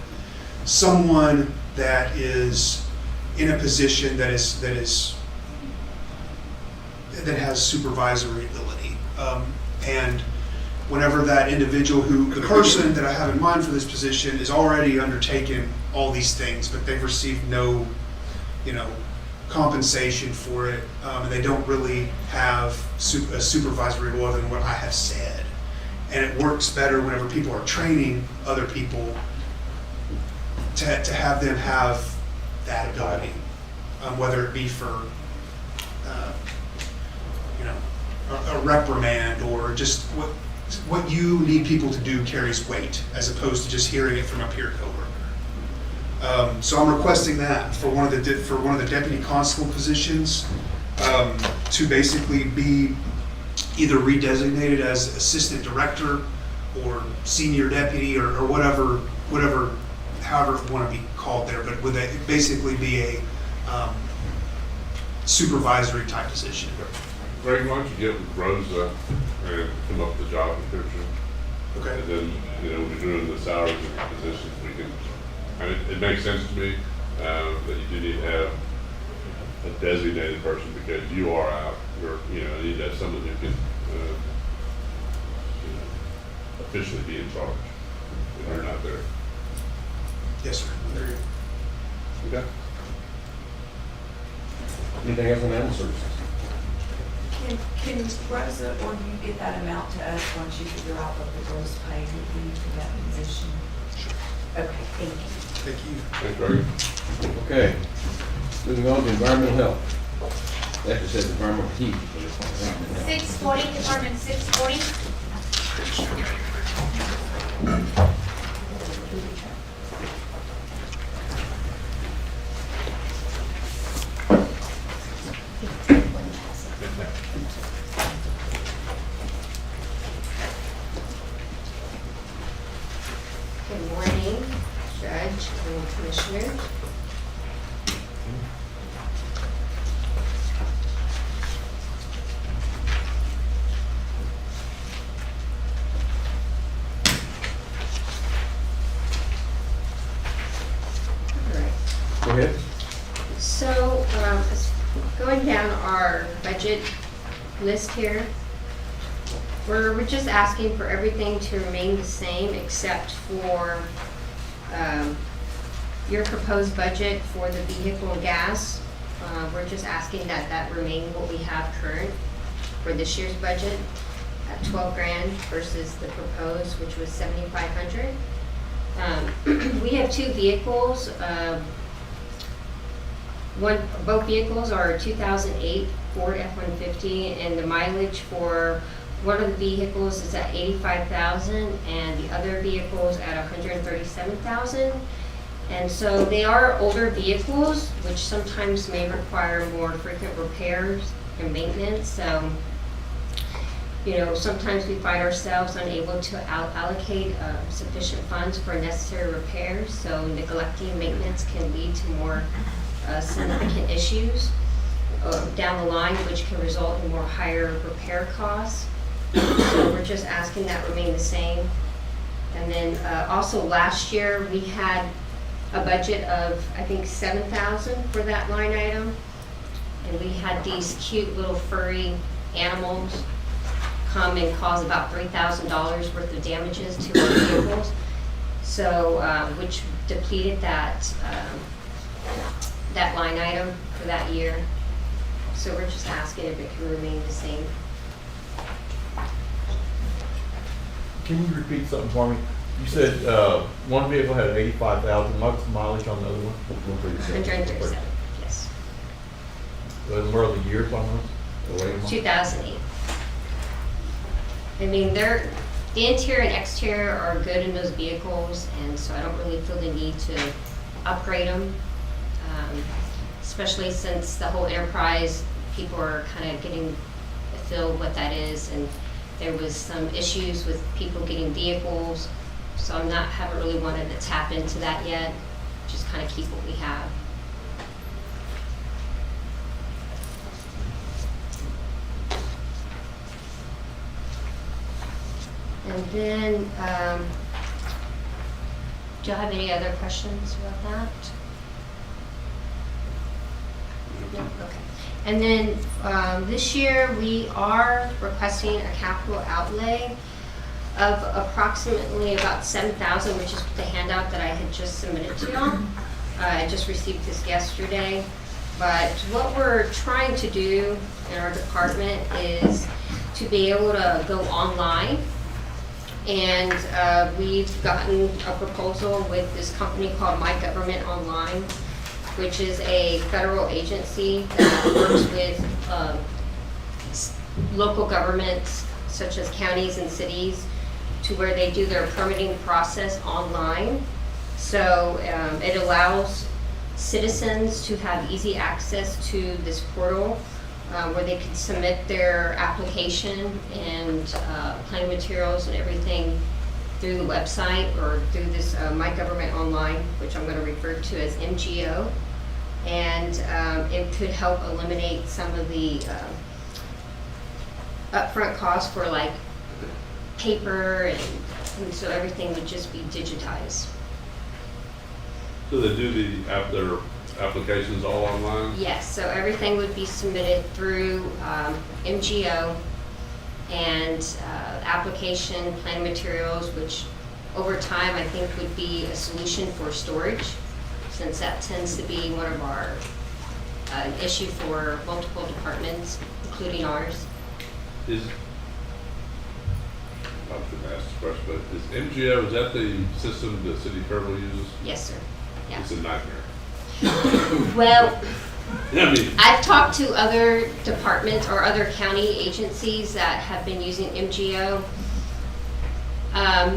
someone that is in a position that has supervisory ability. And whenever that individual the person that I have in mind for this position is already undertaken all these things, but they've received no, compensation for it, and they don't really have a supervisory role other than what I have said. And it works better whenever people are training other people to have them have that ability, whether it be for a reprimand or just what you need people to do carries weight as opposed to just hearing it from a peer coworker. So I'm requesting that for one of the deputy constable positions, to basically be either redesignated as assistant director or senior deputy or whatever, however it want to be called there, but would it basically be a supervisory type position. Greg, why don't you get with Rosa and come up with the job description? Okay. And then, when you're doing the salaries of the positions, we can, it makes sense to me that you do need to have a designated person because you are out. You need to have someone who can officially be in charge if you're not there. Yes, sir. There you go. Okay. Anything else on animal services? Can Rosa or you get that amount to us once you figure out what the gross pay would be for that position? Sure. Okay, thank you. Thank you. Thanks, Greg. Okay, moving on to environmental health. Actually says environmental heat. but it's environmental health. 640, Department 640. Good morning, Judge and Commissioners. All right. Go ahead. So, going down our budget list here, we're just asking for everything to remain the same except for your proposed budget for the vehicle and gas. We're just asking that that remain what we have current for this year's budget at 12 grand versus the proposed, which was 7,500. We have two vehicles. Both vehicles are 2008 Ford F-150, and the mileage for one of the vehicles is at 85,000, and the other vehicle is at 137,000. And so they are older vehicles, which sometimes may require more frequent repairs and maintenance. So, sometimes we find ourselves unable to allocate sufficient funds for necessary repairs. So neglecting maintenance can lead to more significant issues down the line, which can result in more higher repair costs. So we're just asking that remain the same. And then also last year, we had a budget of, I think, 7,000 for that line item. And we had these cute little furry animals come and cause about $3,000 worth of damages to our vehicles. So, which depleted that line item for that year. So we're just asking if it can remain the same. Can you repeat something for me? You said one vehicle had 85,000. What's the mileage on the other one? 137, yes. And where are the years on those? 2008. I mean, the interior and exterior are good in those vehicles, and so I don't really feel the need to upgrade them, especially since the whole enterprise, people are kind of getting a feel of what that is, and there was some issues with people getting vehicles, so haven't really wanted to tap into that yet, just kind of keep what we have. And then, do you have any other questions about that? No? Okay. And then this year, we are requesting a capital outlay of approximately about 7,000, which is the handout that I had just submitted to y'all. I just received this yesterday. But what we're trying to do in our department is to be able to go online. And we've gotten a proposal with this company called My Government Online, which is a federal agency that works with local governments, such as counties and cities, to where they do their permitting process online. So it allows citizens to have easy access to this portal where they can submit their application and planning materials and everything through the website or through this My Government Online, which I'm going to refer to as MGO. And it could help eliminate some of the upfront costs for like paper, and so everything would just be digitized. So they do their applications all online? Yes, so everything would be submitted through MGO, and application, plan materials, which over time I think would be a solution for storage, since that tends to be one of our issue for multiple departments, including ours. I shouldn't ask this question, but is MGO, is that the system the city of Kerrville uses? Yes, sir. Yeah. It's a nightmare. Well, I mean, I've talked to other departments or other county agencies that have been using MGO.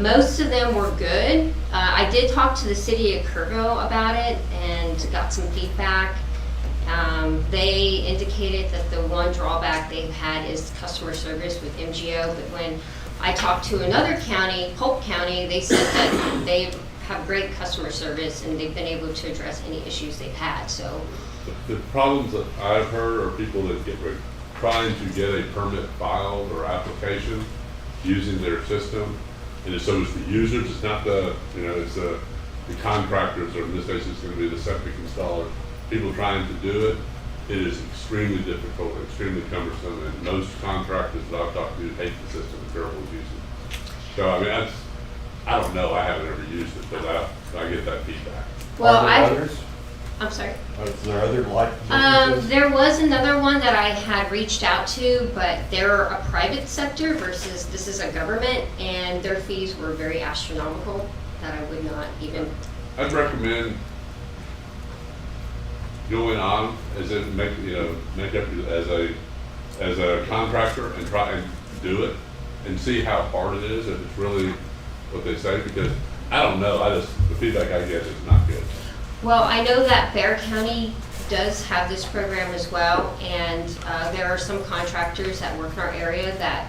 Most of them were good. I did talk to the city of Kerrville about it and got some feedback. They indicated that the one drawback they've had is customer service with MGO, but when I talked to another county, Polk County, they said that they have great customer service and they've been able to address any issues they've had, so. the problems that I've heard are people that trying to get a permit filed or application using their system. And so it's the users, it's not the, it's the contractors, or in this case, it's gonna be the septic installers. People trying to do it, it is extremely difficult, extremely cumbersome, and most contractors that I've talked to hate the system that Kerr was using. So, I mean, I don't know, I haven't ever used it, but I get that feedback. Well, Are there others? I'm sorry. Is there other like businesses? There was another one that I had reached out to, but they're a private sector versus this is a government, and their fees were very astronomical that I would not even. I'd recommend going on as in make up as a contractor and try and do it and see how hard it is, if it's really what they say, because I don't know, the feedback I get is not good. Well, I know that Bear County does have this program as well, and there are some contractors that work in our area that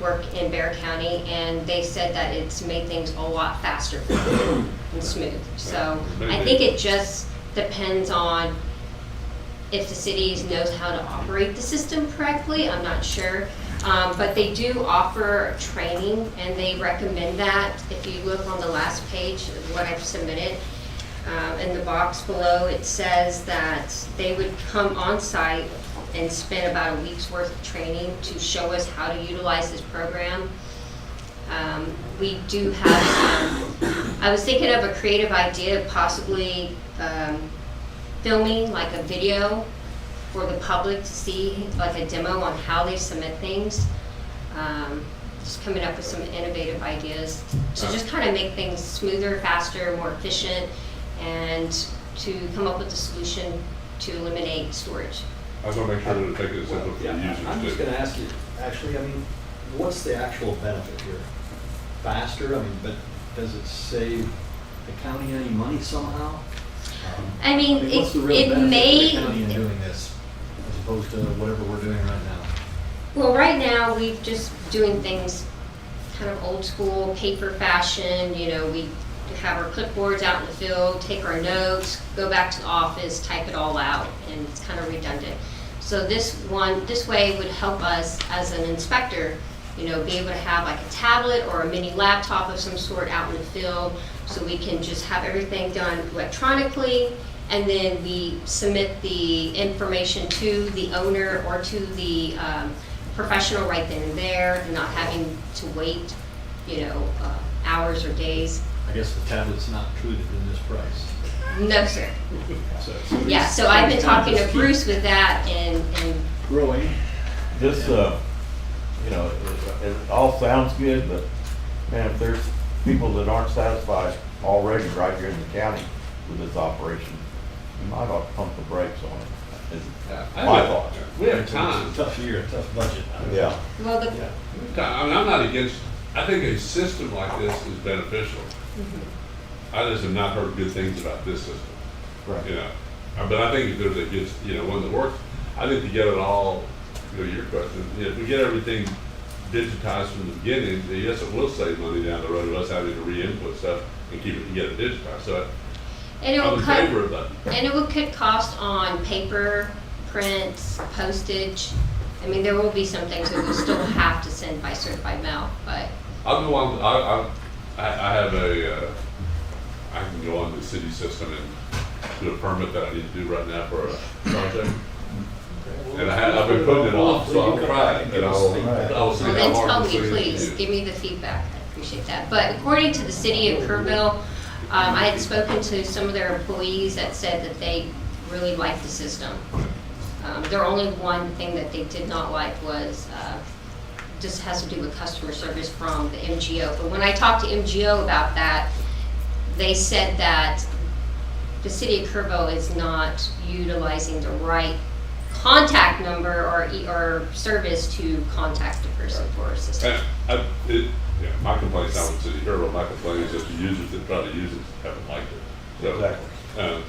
work in Bear County, and they said that it's made things a lot faster for them and smooth. So I think it just depends on if the city knows how to operate the system correctly. I'm not sure. But they do offer training, and they recommend that. If you look on the last page of what I've submitted, in the box below, it says that they would come on site and spend about a week's worth of training to show us how to utilize this program. We do have I was thinking of a creative idea of possibly filming like a video for the public to see, like a demo on how they submit things. Just coming up with some innovative ideas to just kind of make things smoother, faster, more efficient, and to come up with a solution to eliminate storage. I was gonna make sure that it takes it simple for the users. I'm just too. gonna ask you, actually, I mean, what's the actual benefit here? Faster, I mean, but does it save the county any money somehow? I mean, what's the real it benefit may. to the county in doing this, as opposed to whatever we're doing right now? Well, right now, we're just doing things kind of old school, paper fashion. We have our clipboards out in the field, take our notes, go back to the office, type it all out, and it's kind of redundant. So this way would help us as an inspector, be able to have like a tablet or a mini laptop of some sort out in the field, so we can just have everything done electronically, and then we submit the information to the owner or to the professional right then and there, and not having to wait, hours or days. I guess the tablet's not included in this price. No, sir. So Yeah, so I've been talking to Bruce with that, and growing. This, it all sounds good, but man, if there's people that aren't satisfied already right here in the county with this operation, you might ought to pump the brakes on it. Is my thought. We have time. It's a tough year, a tough budget. Yeah. well, the, I mean, I'm not against, I think a system like this is beneficial. I just have not heard good things about this system. Right. But I think if there's a good, one that works, I think to get it all, your question, if we get everything digitized from the beginning, yes, it will save money down the road of us having to re-input stuff and keep it together digitized. So and it I'm will in cut, favor of that. and it will cut cost on paper, prints, postage. I mean, there will be some things that we'll still have to send by certified mail, but. I'll go on, I have I can go on the city system and do a permit that I need to do right now for a project. And I've been putting it off, so I'll try it, and I'll see Well, how then hard tell this me, thing please, is. give me the feedback, I appreciate that. But according to the city of Kerrville, I had spoken to some of their employees that said that they really liked the system. Their only one thing that they did not like was, just has to do with customer service from the MGO. But when I talked to MGO about that, they said that the city of Kerrville is not utilizing the right contact number or service to contact a person for assistance. My complaint's not with City Hero, my complaint is that the users that try to use it haven't liked it. So, Exactly.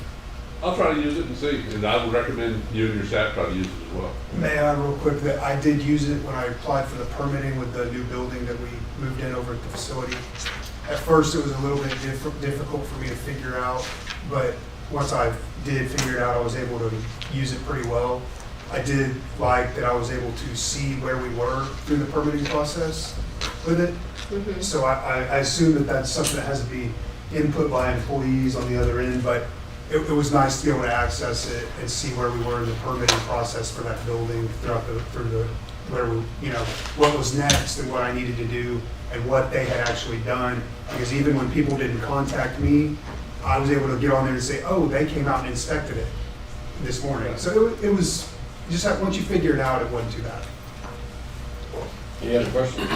I'll try to use it and see, and I would recommend you and your staff try to use it as well. May I real quick, that I did use it when I applied for the permitting with the new building that we moved in over at the facility. At first, it was a little bit difficult for me to figure out, but once I did figure it out, I was able to use it pretty well. I did like that I was able to see where we were through the permitting process with it. So I assume that that's something that has to be input by employees on the other end, but it was nice to be able to access it and see where we were in the permitting process for that building where we, what was next and what I needed to do and what they had actually done. Because even when people didn't contact me, I was able to get on there and say, oh, they came out and inspected it this morning. So it was, once you figure it out, it wasn't too bad. Any other questions?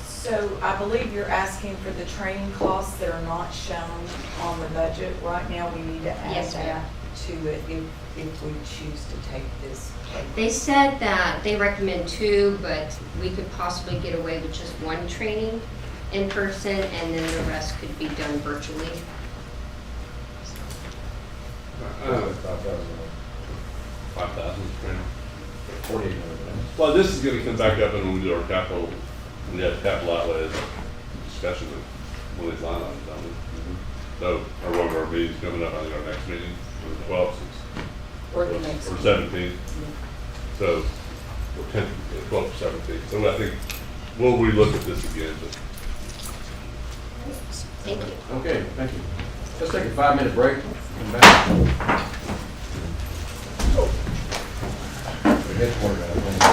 So I believe you're asking for the training costs that are not shown on the budget. Right now, we need to add Yes, ma'am. that to it if we choose to take this. They said that they recommend 2, but we could possibly get away with just 1 training in person, and then the rest could be done virtually. 5,000 training. 4800. Well, this is gonna come back up and when we do our capital, we have capital outlays discussion of one of these line items, don't we? So, or one of our meetings coming up, I think our next meeting, on the 12th, Or the next. or 17th. So, or 10th, 12th, 17th. So I think we'll relook at this again, but Thank you. Okay, thank you. Let's take a 5-minute break. Come back. The headquarters, I think.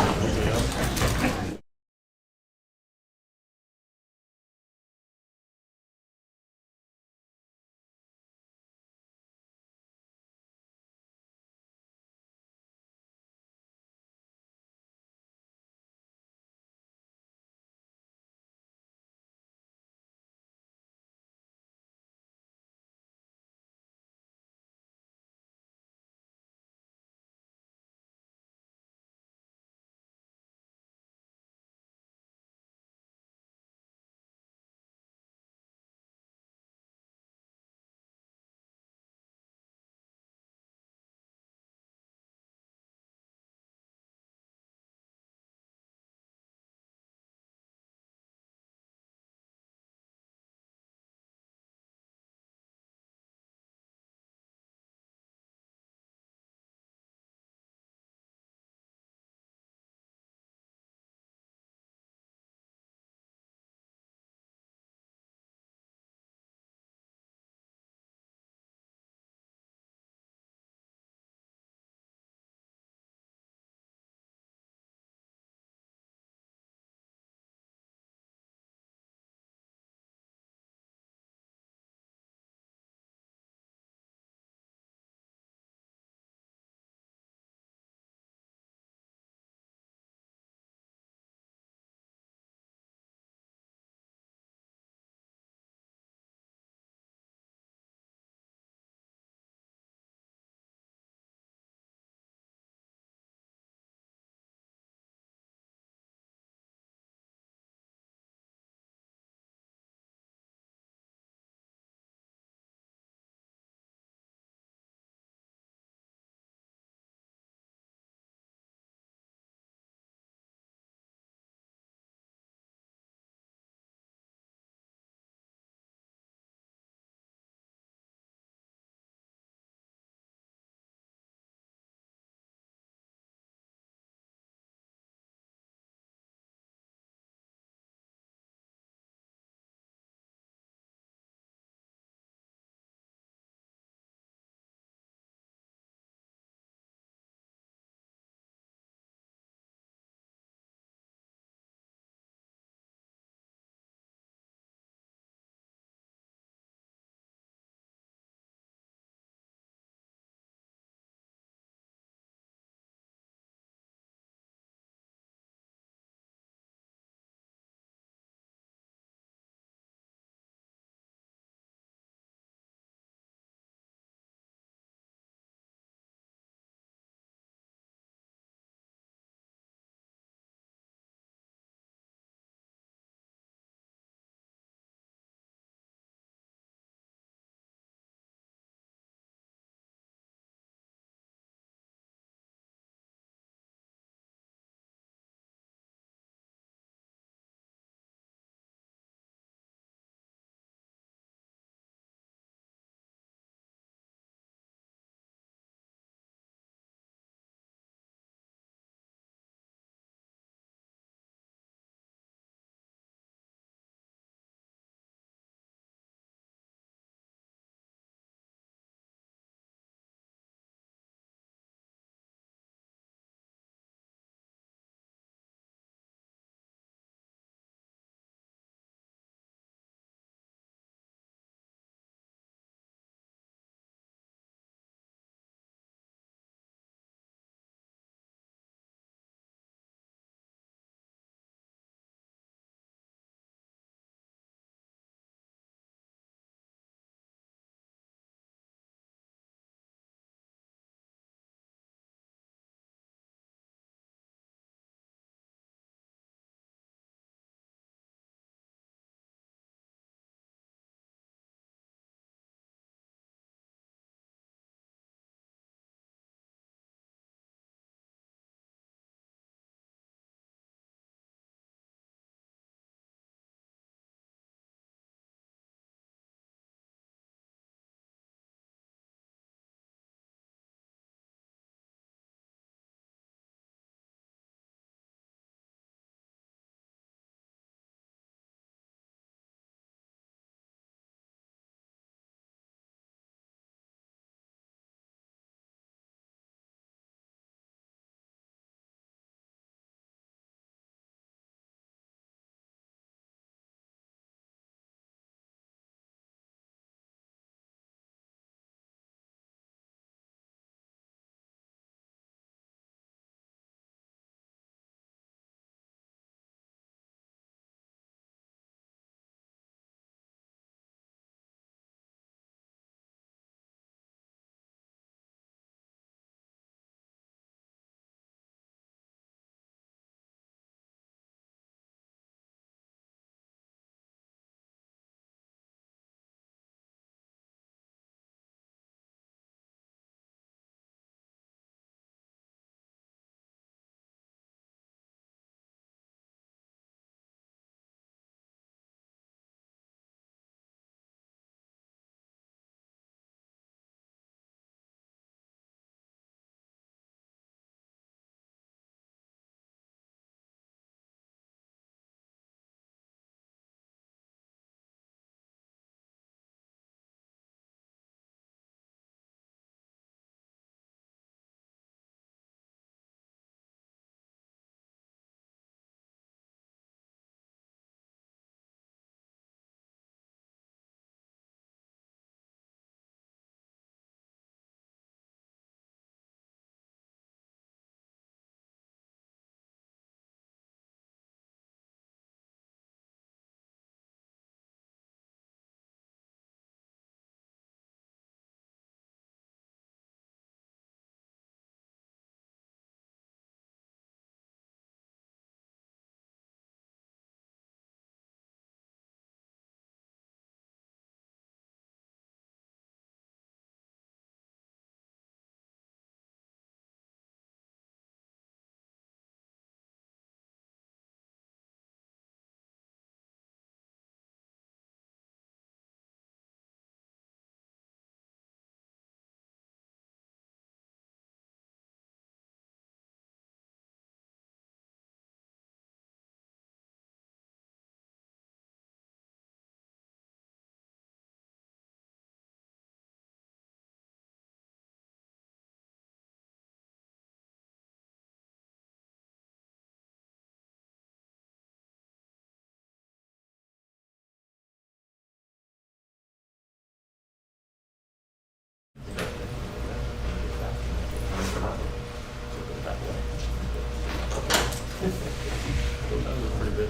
We'll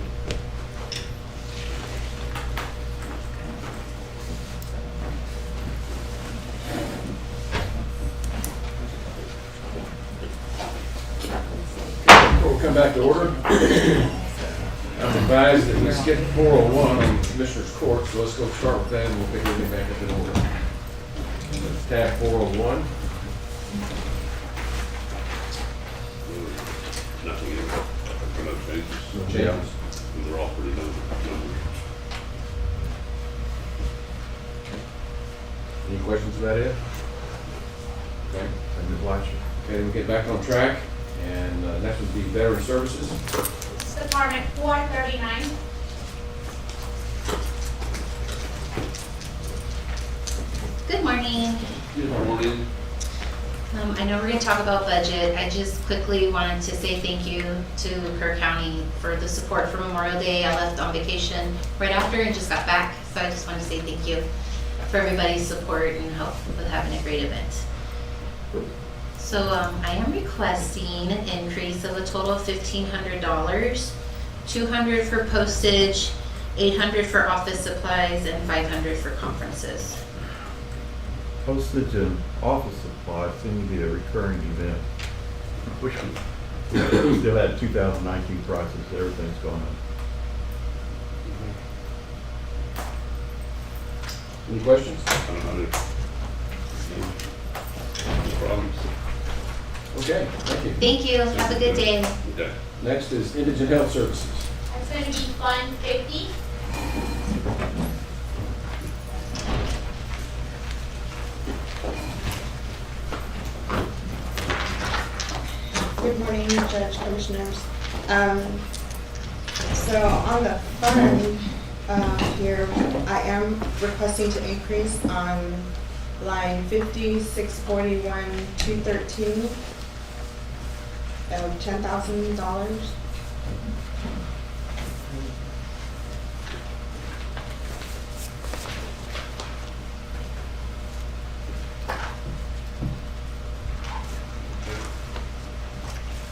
come back to order. I'm advised that we skipped 401 on Commissioners Court, so let's go start with that and we'll pick everything back up in order. Tab 401. Nothing in there, no changes. No changes. And they're all pretty numbers. Any questions about it? Okay. Okay, we'll get back on track. And next would be Veteran Services. Department 439. Good morning. Good morning. I know we're going to talk about budget. I just quickly wanted to say thank you to Kerr County for the support for Memorial Day. I left on vacation right after and just got back. So I just want to say thank you for everybody's support and help with having a great event. So I am requesting an increase of a total of $1,500, $200 for postage, $800 for office supplies, and $500 for conferences. Postage and office supplies seem to be a recurring event. Which we still had 2019 prices, everything's going up. Any questions? I don't know. No problems. Okay, thank you. Thank you. Have a good day. Okay. Next is Indigent Health Services. That's going to be Fund 50. Good morning, Judge, Commissioners. So on the fund here, I am requesting to increase on line 50-641-213 of $10,000.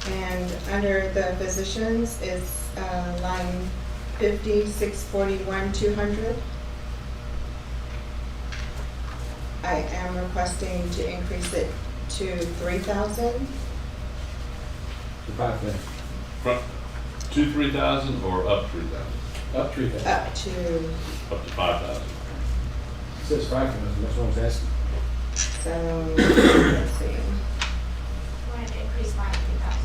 And under the physicians is line 50-641-200. I am requesting to increase it to $3,000. The 5,000. From 3,000 or up 3,000? Up 3,000. Up to, Up to 5,000. It says 5,000, that's what I was asking. so, let's see. We're going to increase mine to 3,000.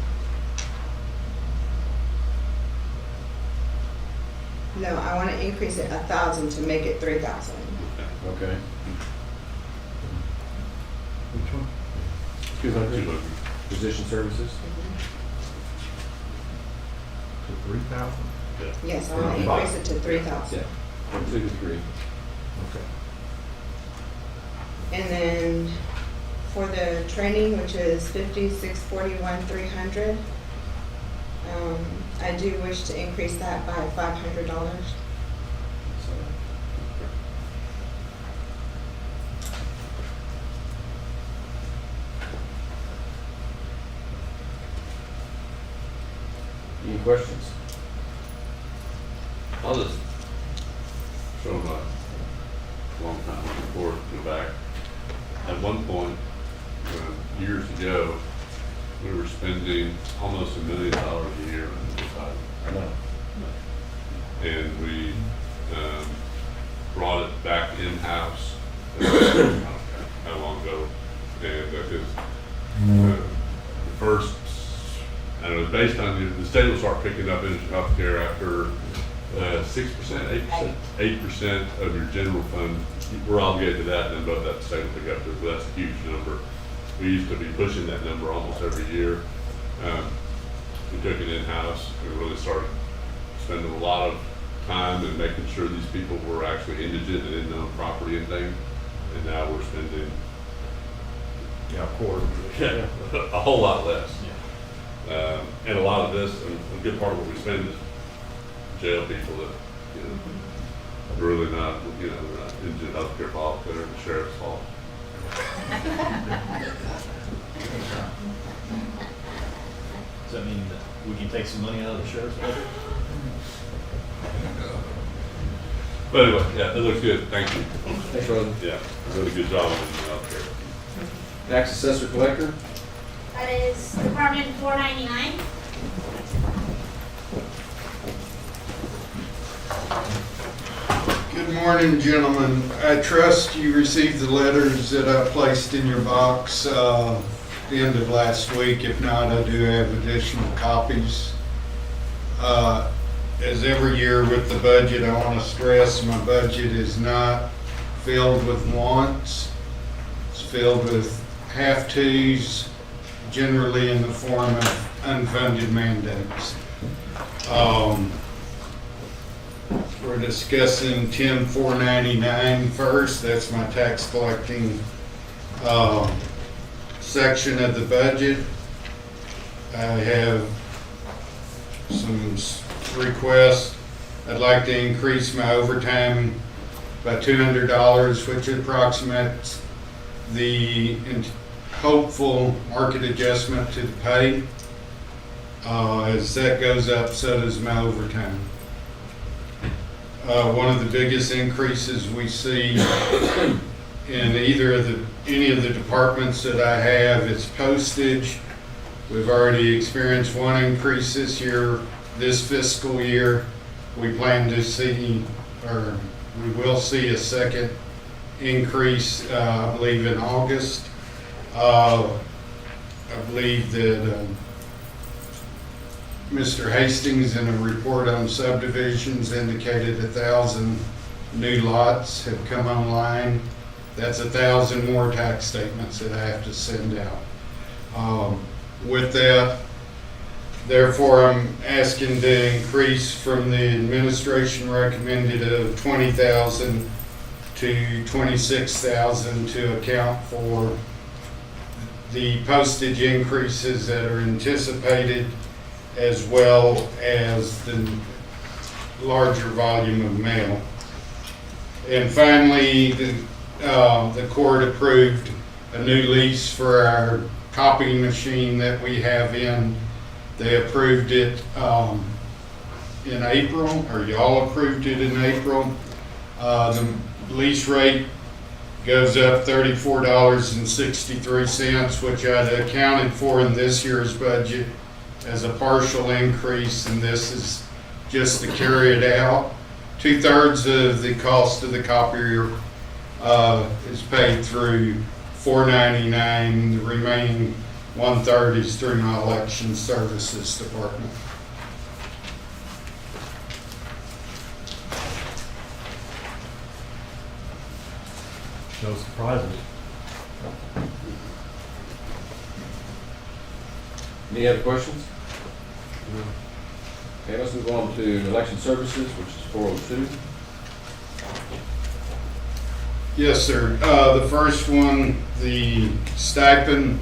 No, I want to increase it 1,000 to make it 3,000. Okay. Which one? 200. Physician Services. To 3,000? Yeah. Yes, I want to increase it to 3,000. Yeah, from 2 to 3. Okay. And then for the training, which is 50-641-300, I do wish to increase that by $500. Any questions? I'll just show my long time report in the back. At one point, years ago, we were spending almost $1 million a year on this item. I know. And we brought it back in-house, how long ago? And that is the first, and it was based on the state will start picking up indigent health care after 6%, 8%? 8% of your general fund. We're obligated to that, and then above that, the state will pick up to, so that's a huge number. We used to be pushing that number almost every year. We took it in-house and really started spending a lot of time and making sure these people were actually indigent and didn't own property and things. And now we're spending, Yeah, of course. a whole lot less. And a lot of this, and a good part of what we spend is jail people that, are really not, they're not indigent healthcare fault, they're the sheriff's fault. Does that mean that we can take some money out of the sheriff's budget? But anyway, yeah, it looks good, thank you. Thanks, Rosen. Yeah, really good job on it out there. Tax assessor collector. That is Department 499. Good morning, gentlemen. I trust you received the letters that I placed in your box the end of last week. If not, I do have additional copies. As every year with the budget, I want to stress my budget is not filled with wants. It's filled with have-tos, generally in the form of unfunded mandates. We're discussing 10,499 first. That's my tax collecting section of the budget. I have some requests. I'd like to increase my overtime by $200, which approximates the hopeful market adjustment to the pay. As that goes up, so does my overtime. One of the biggest increases we see in any of the departments that I have is postage. We've already experienced one increase this year, this fiscal year. We plan to see, or we will see a second increase, I believe in August. I believe that Mr. Hastings, in a report on subdivisions, indicated 1,000 new lots have come online. That's 1,000 more tax statements that I have to send out. With that, therefore, I'm asking to increase from the administration recommended of 20,000 to 26,000 to account for the postage increases that are anticipated, as well as the larger volume of mail. And finally, the court approved a new lease for our copying machine that we have in. They approved it in April, or y'all approved it in April. The lease rate goes up $34.63, which I'd accounted for in this year's budget as a partial increase, and this is just to carry it out. 2/3 of the cost of the copier is paid through 499. The remaining 1/3 is through my election services department. No surprises. Any other questions? Okay, let's move on to election services, which is 402. Yes, sir. The first one, the stipend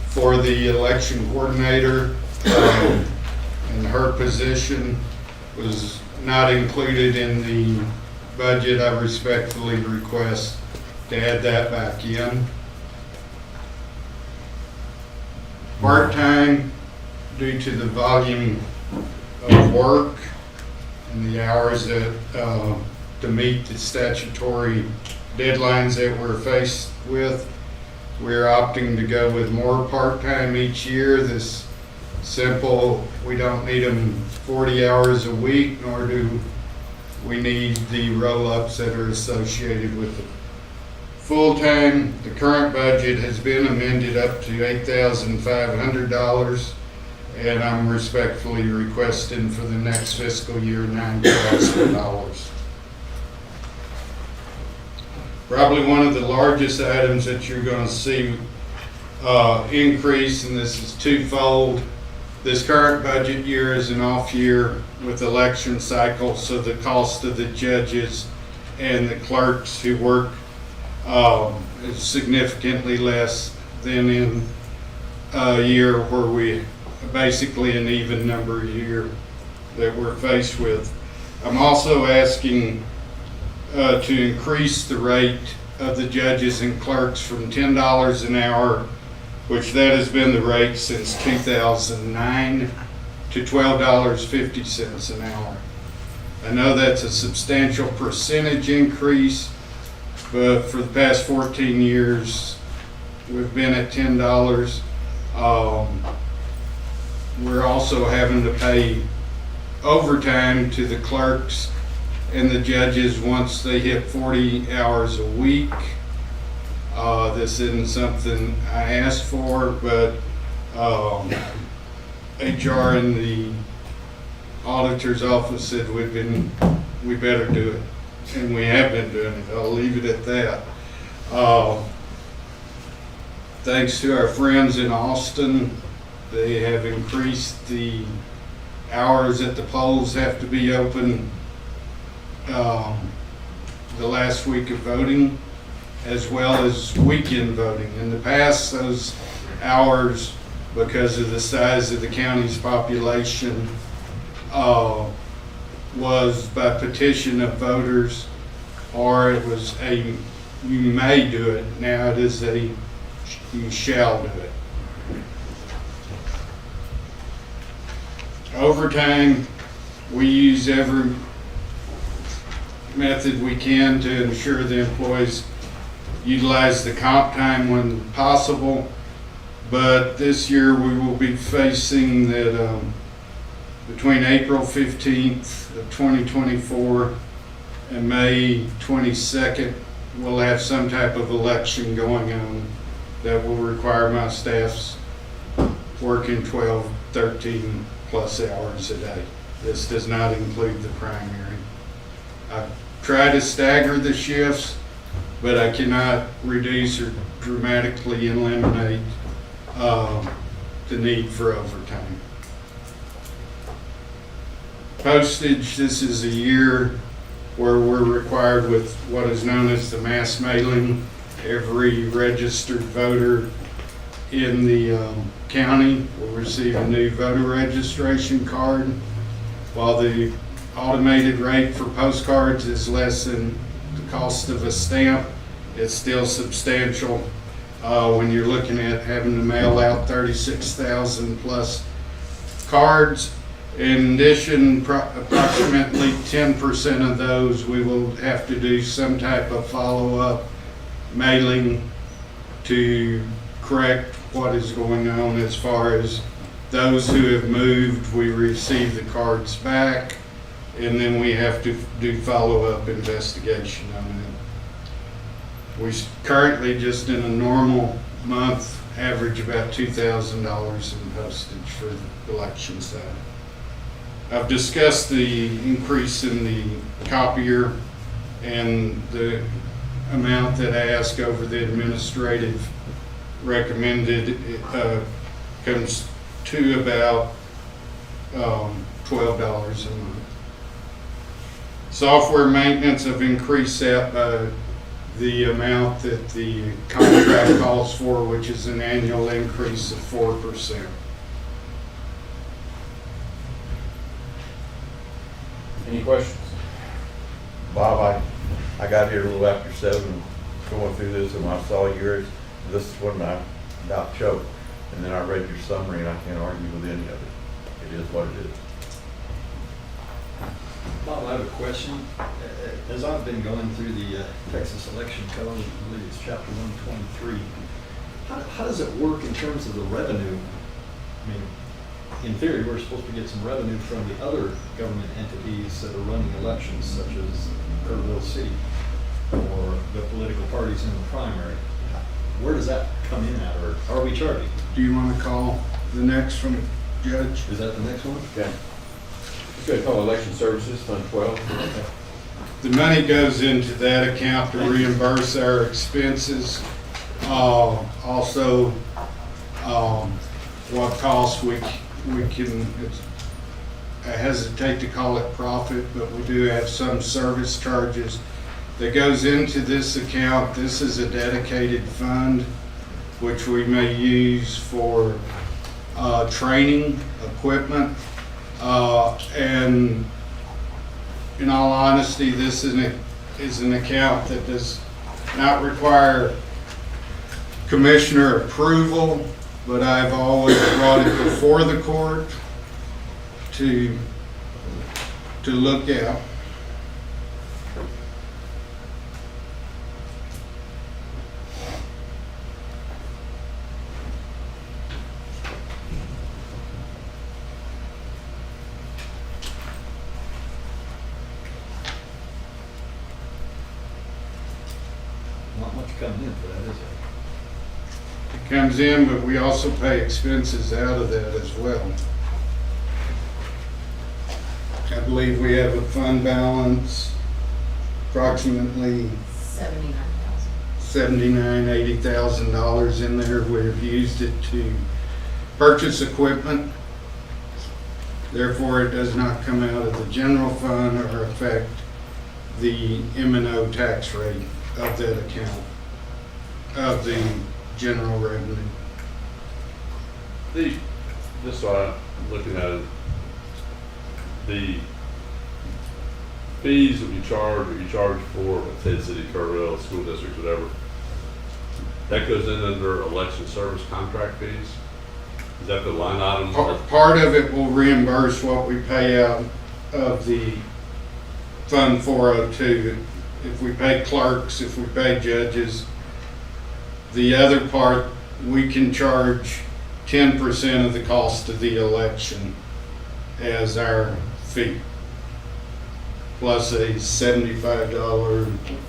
for the election coordinator and her position was not included in the budget. I respectfully request to add that back in. Part-time, due to the volume of work and the hours that to meet the statutory deadlines that we're faced with, we're opting to go with more part-time each year. This simple, we don't need them 40 hours a week, nor do we need the roll-ups that are associated with it. Full-time, the current budget has been amended up to $8,500, and I'm respectfully requesting for the next fiscal year $9,000. Probably one of the largest items that you're going to see increase, and this is twofold. This current budget year is an off year with election cycles, so the cost of the judges and the clerks who work is significantly less than in a year where we basically an even number year that we're faced with. I'm also asking to increase the rate of the judges and clerks from $10 an hour, which that has been the rate since 2009, to $12.50 an hour. I know that's a substantial percentage increase, but for the past 14 years, we've been at $10. We're also having to pay overtime to the clerks and the judges once they hit 40 hours a week. This isn't something I asked for, but HR in the auditor's office said we better do it, and we have been doing it. I'll leave it at that. Thanks to our friends in Austin, they have increased the hours that the polls have to be open the last week of voting, as well as weekend voting. In the past, those hours, because of the size of the county's population, was by petition of voters, or it was you may do it. Now it is you shall do it. Overtime, we use every method we can to ensure the employees utilize the comp time when possible. But this year we will be facing that between April 15th of 2024 and May 22nd, we'll have some type of election going on that will require my staff's working 12, 13 plus hours a day. This does not include the primary. I try to stagger the shifts, but I cannot reduce or dramatically eliminate the need for overtime. Postage, this is a year where we're required with what is known as the mass mailing. Every registered voter in the county will receive a new voter registration card. While the automated rate for postcards is less than the cost of a stamp, it's still substantial when you're looking at having to mail out 36,000 plus cards. In addition, approximately 10% of those we will have to do some type of follow-up mailing to correct what is going on. As far as those who have moved, we receive the cards back, and then we have to do follow-up investigation on them. We currently, just in a normal month, average about $2,000 in postage for the election side. I've discussed the increase in the copier and the amount that I ask over the administrative recommended. It comes to about $12 a month. Software maintenance, have increased that by the amount that the contract calls for, which is an annual increase of 4%. Any questions? Bob, I got here a little after 7, going through this, and when I saw yours, this is when I about choked. And then I read your summary, and I can't argue with any of it. It is what it is. Bob, I have a question. As I've been going through the Texas Election Code, I believe it's chapter 123, how does it work in terms of the revenue? I mean, in theory, we're supposed to get some revenue from the other government entities that are running elections, such as Kerrville City or the political parties in the primary. Where does that come in at, or are we charging? Do you want to call the next one, Judge? Is that the next one? Okay. It's going to call Election Services, Fund 12. The money goes into that account to reimburse our expenses. Also, what costs we can, I hesitate to call it profit, but we do have some service charges that goes into this account. This is a dedicated fund which we may use for training equipment, and in all honesty, this is an account that does not require commissioner approval, but I've always brought it before the court to look at. coming in for that, is it? It comes in, but we also pay expenses out of that as well. I believe we have a fund balance approximately 79,000. $80,000 in there. We've used it to purchase equipment. Therefore, it does not come out of the general fund or affect the M&O tax rate of that account, of the general revenue. Just so I'm looking at it, the fees that you charge, or you charge for, let's say the city, Kerrville, school districts, whatever, that goes in under election service contract fees? Is that the line item? Part of it will reimburse what we pay out of the Fund 402. If we pay clerks, if we pay judges. The other part, we can charge 10% of the cost of the election as our fee, plus a $75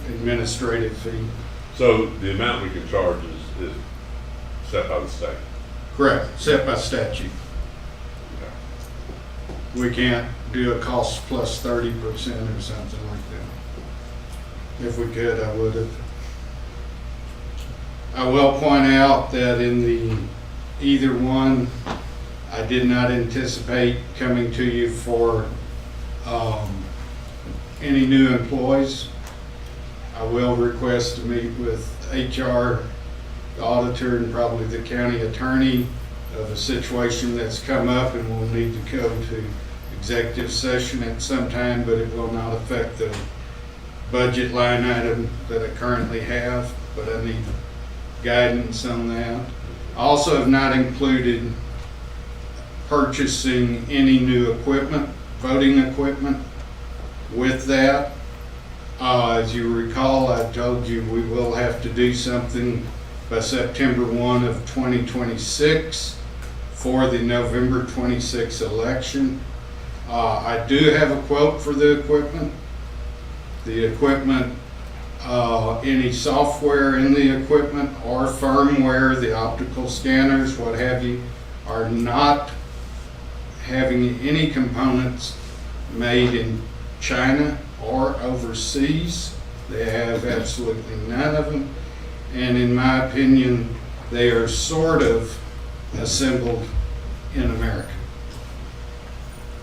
administrative fee. So the amount we can charge is set by the state? Correct, set by statute. We can't do a cost plus 30% or something like that. If we could, I would have. I will point out that in the either one, I did not anticipate coming to you for any new employees. I will request to meet with HR, the auditor, and probably the county attorney of a situation that's come up, and we'll need to go to executive session at some time, but it will not affect the budget line item that I currently have, but I need guidance on that. I also have not included purchasing any new equipment, voting equipment with that. As you recall, I told you we will have to do something by September 1 of 2026 for the November 26 election. I do have a quote for the equipment. The equipment, any software in the equipment or firmware, the optical scanners, what have you, are not having any components made in China or overseas. They have absolutely none of them. And in my opinion, they are sort of assembled in America.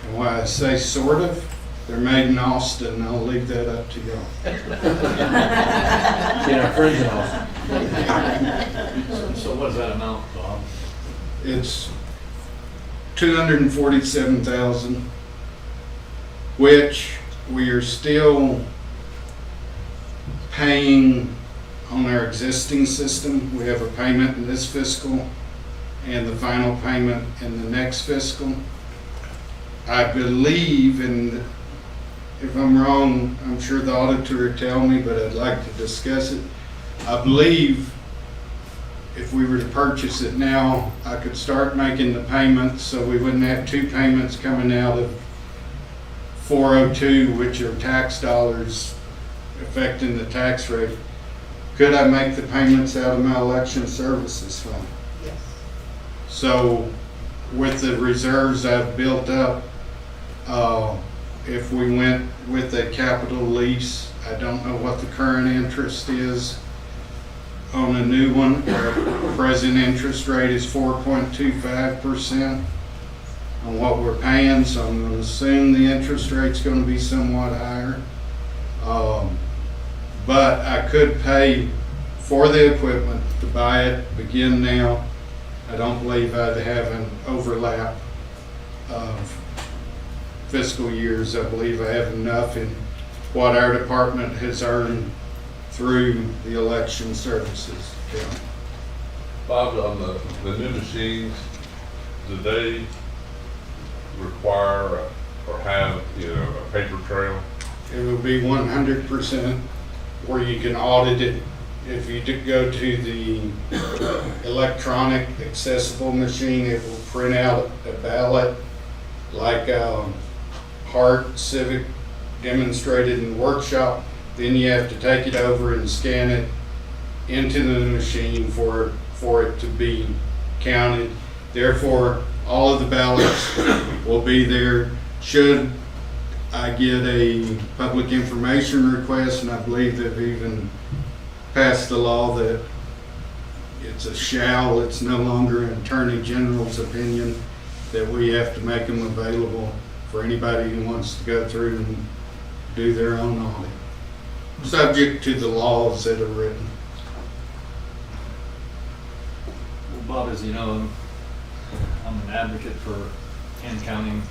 And why I say sort of, they're made in Austin. I'll leave that up to y'all. Our friends in Austin. So what does that amount, Bob? It's $247,000, which we are still paying on our existing system. We have a payment in this fiscal and the final payment in the next fiscal. I believe, and if I'm wrong, I'm sure the auditor will tell me, but I'd like to discuss it. I believe if we were to purchase it now, I could start making the payments so we wouldn't have two payments coming out of 402, which are tax dollars affecting the tax rate. Could I make the payments out of my election services fund? Yes. So with the reserves I've built up, if we went with a capital lease, I don't know what the current interest is on a new one. Our present interest rate is 4.25% on what we're paying, so I'm going to assume the interest rate's going to be somewhat higher. But I could pay for the equipment to buy it, begin now. I don't believe I'd have an overlap of fiscal years. I believe I have enough in what our department has earned through the election services account. Bob, on the new machines, do they require or have, a paper trail? It will be 100% where you can audit it. If you go to the electronic accessible machine, it will print out a ballot like Hart Civic demonstrated in the workshop. Then you have to take it over and scan it into the machine for it to be counted. Therefore, all of the ballots will be there. Should I get a public information request, and I believe they've even passed the law that it's a shall, it's no longer an Attorney General's opinion, that we have to make them available for anybody who wants to go through and do their own audit, subject to the laws that are written. Well, Bob, as you know, I'm an advocate for hand counting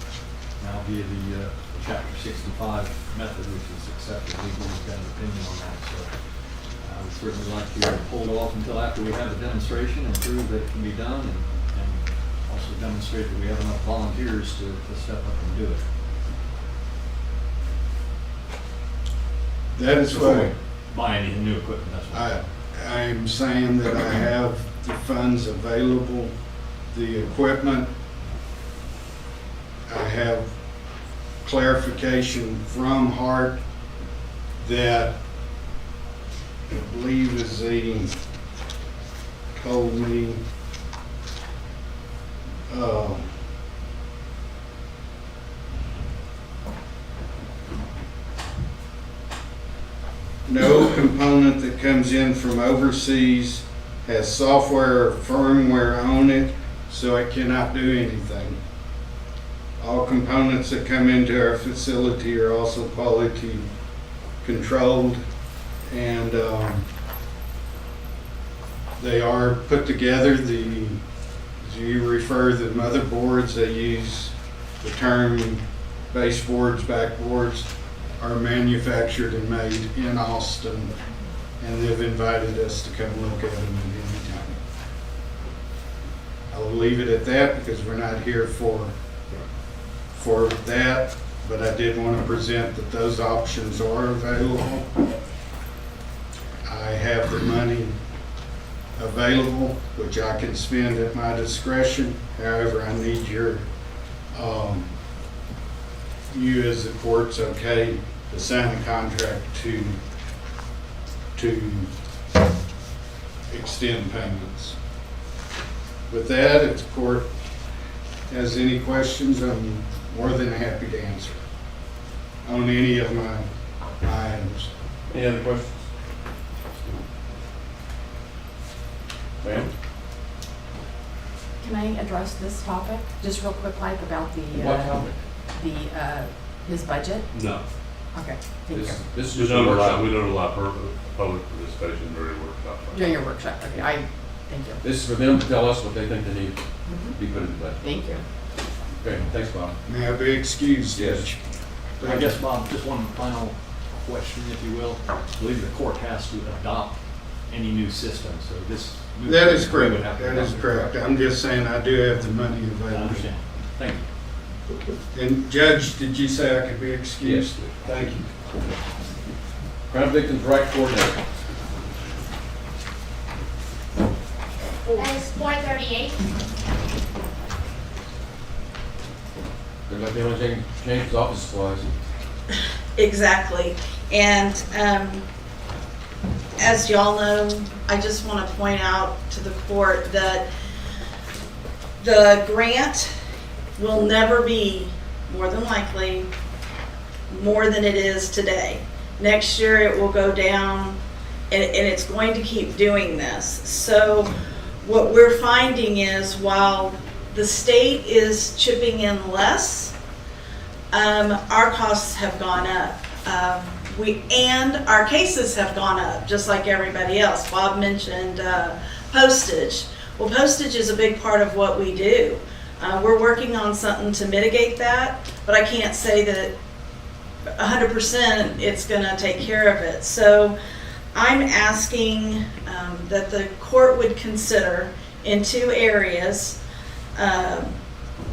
now via the Chapter 65 method, which is accepted legally. We've got an opinion on that, so I would certainly like to hold off until after we have a demonstration and prove that it can be done, and also demonstrate that we have enough volunteers to step up and do it. That is Before why we buy any new equipment, that's what I'm saying that I have the funds available, the equipment. I have clarification from Hart that I believe is he told me no component that comes in from overseas has software or firmware on it, so it cannot do anything. All components that come into our facility are also quality controlled, and they are put together. As you refer the motherboards, they use the term baseboards, backboards, are manufactured and made in Austin, and they've invited us to come look at them at any time. I will leave it at that because we're not here for that, but I did want to present that those options are available. I have the money available, which I can spend at my discretion. However, I need you as the court's okay to sign a contract to extend payments. With that, if the court has any questions, I'm more than happy to answer on any of my items. Any other questions? Ma'am? Can I address this topic, just real quick, like about the, What topic? his budget? No. Okay, thank you. This is We just a don't workshop. allow public participation during workshops. During your workshop, okay, thank you. This is for them to tell us what they think they need to be put in place. Thank you. Okay, thanks, Bob. May I be excused? Yes. I guess, Bob, just one final question, if you will. I believe the court has to adopt any new system, so this. That is we correct. would have to That is adopt it. correct. I'm just saying I do have the money I available. understand. Thank you. And Judge, did you say I could be excused? Yes. Thank you. Crime Victims' Rights Coordinator. That is 438. Looks like the only thing changed is office supplies. Exactly. And as y'all know, I just want to point out to the court that the grant will never be, more than likely, more than it is today. Next year it will go down, and it's going to keep doing this. So what we're finding is while the state is chipping in less, our costs have gone up. And our cases have gone up, just like everybody else. Bob mentioned postage. Well, postage is a big part of what we do. We're working on something to mitigate that, but I can't say that 100% it's going to take care of it. So I'm asking that the court would consider in two areas,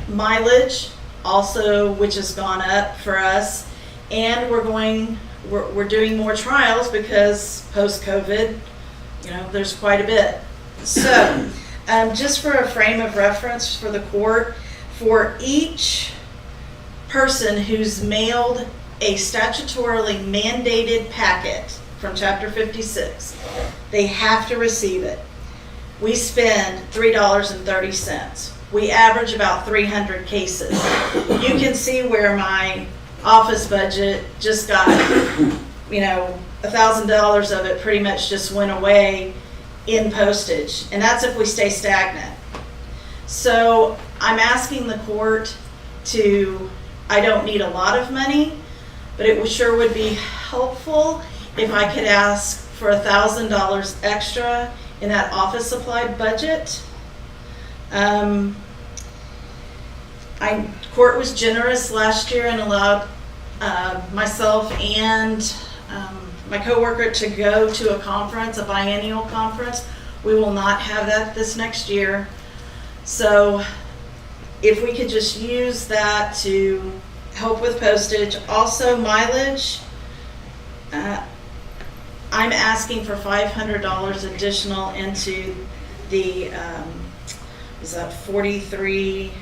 mileage also, which has gone up for us, and we're doing more trials because post-COVID, there's quite a bit. So just for a frame of reference for the court, for each person who's mailed a statutorily mandated packet from Chapter 56. They have to receive it. We spend $3.30. We average about 300 cases. You can see where my office budget just got, $1,000 of it pretty much just went away in postage, and that's if we stay stagnant. So I'm asking the court to, I don't need a lot of money, but it sure would be helpful if I could ask for $1,000 extra in that office supply budget. Court was generous last year and allowed myself and my coworker to go to a conference, a biennial conference. We will not have that this next year. So if we could just use that to help with postage. Also mileage, I'm asking for $500 additional into the, is that 438.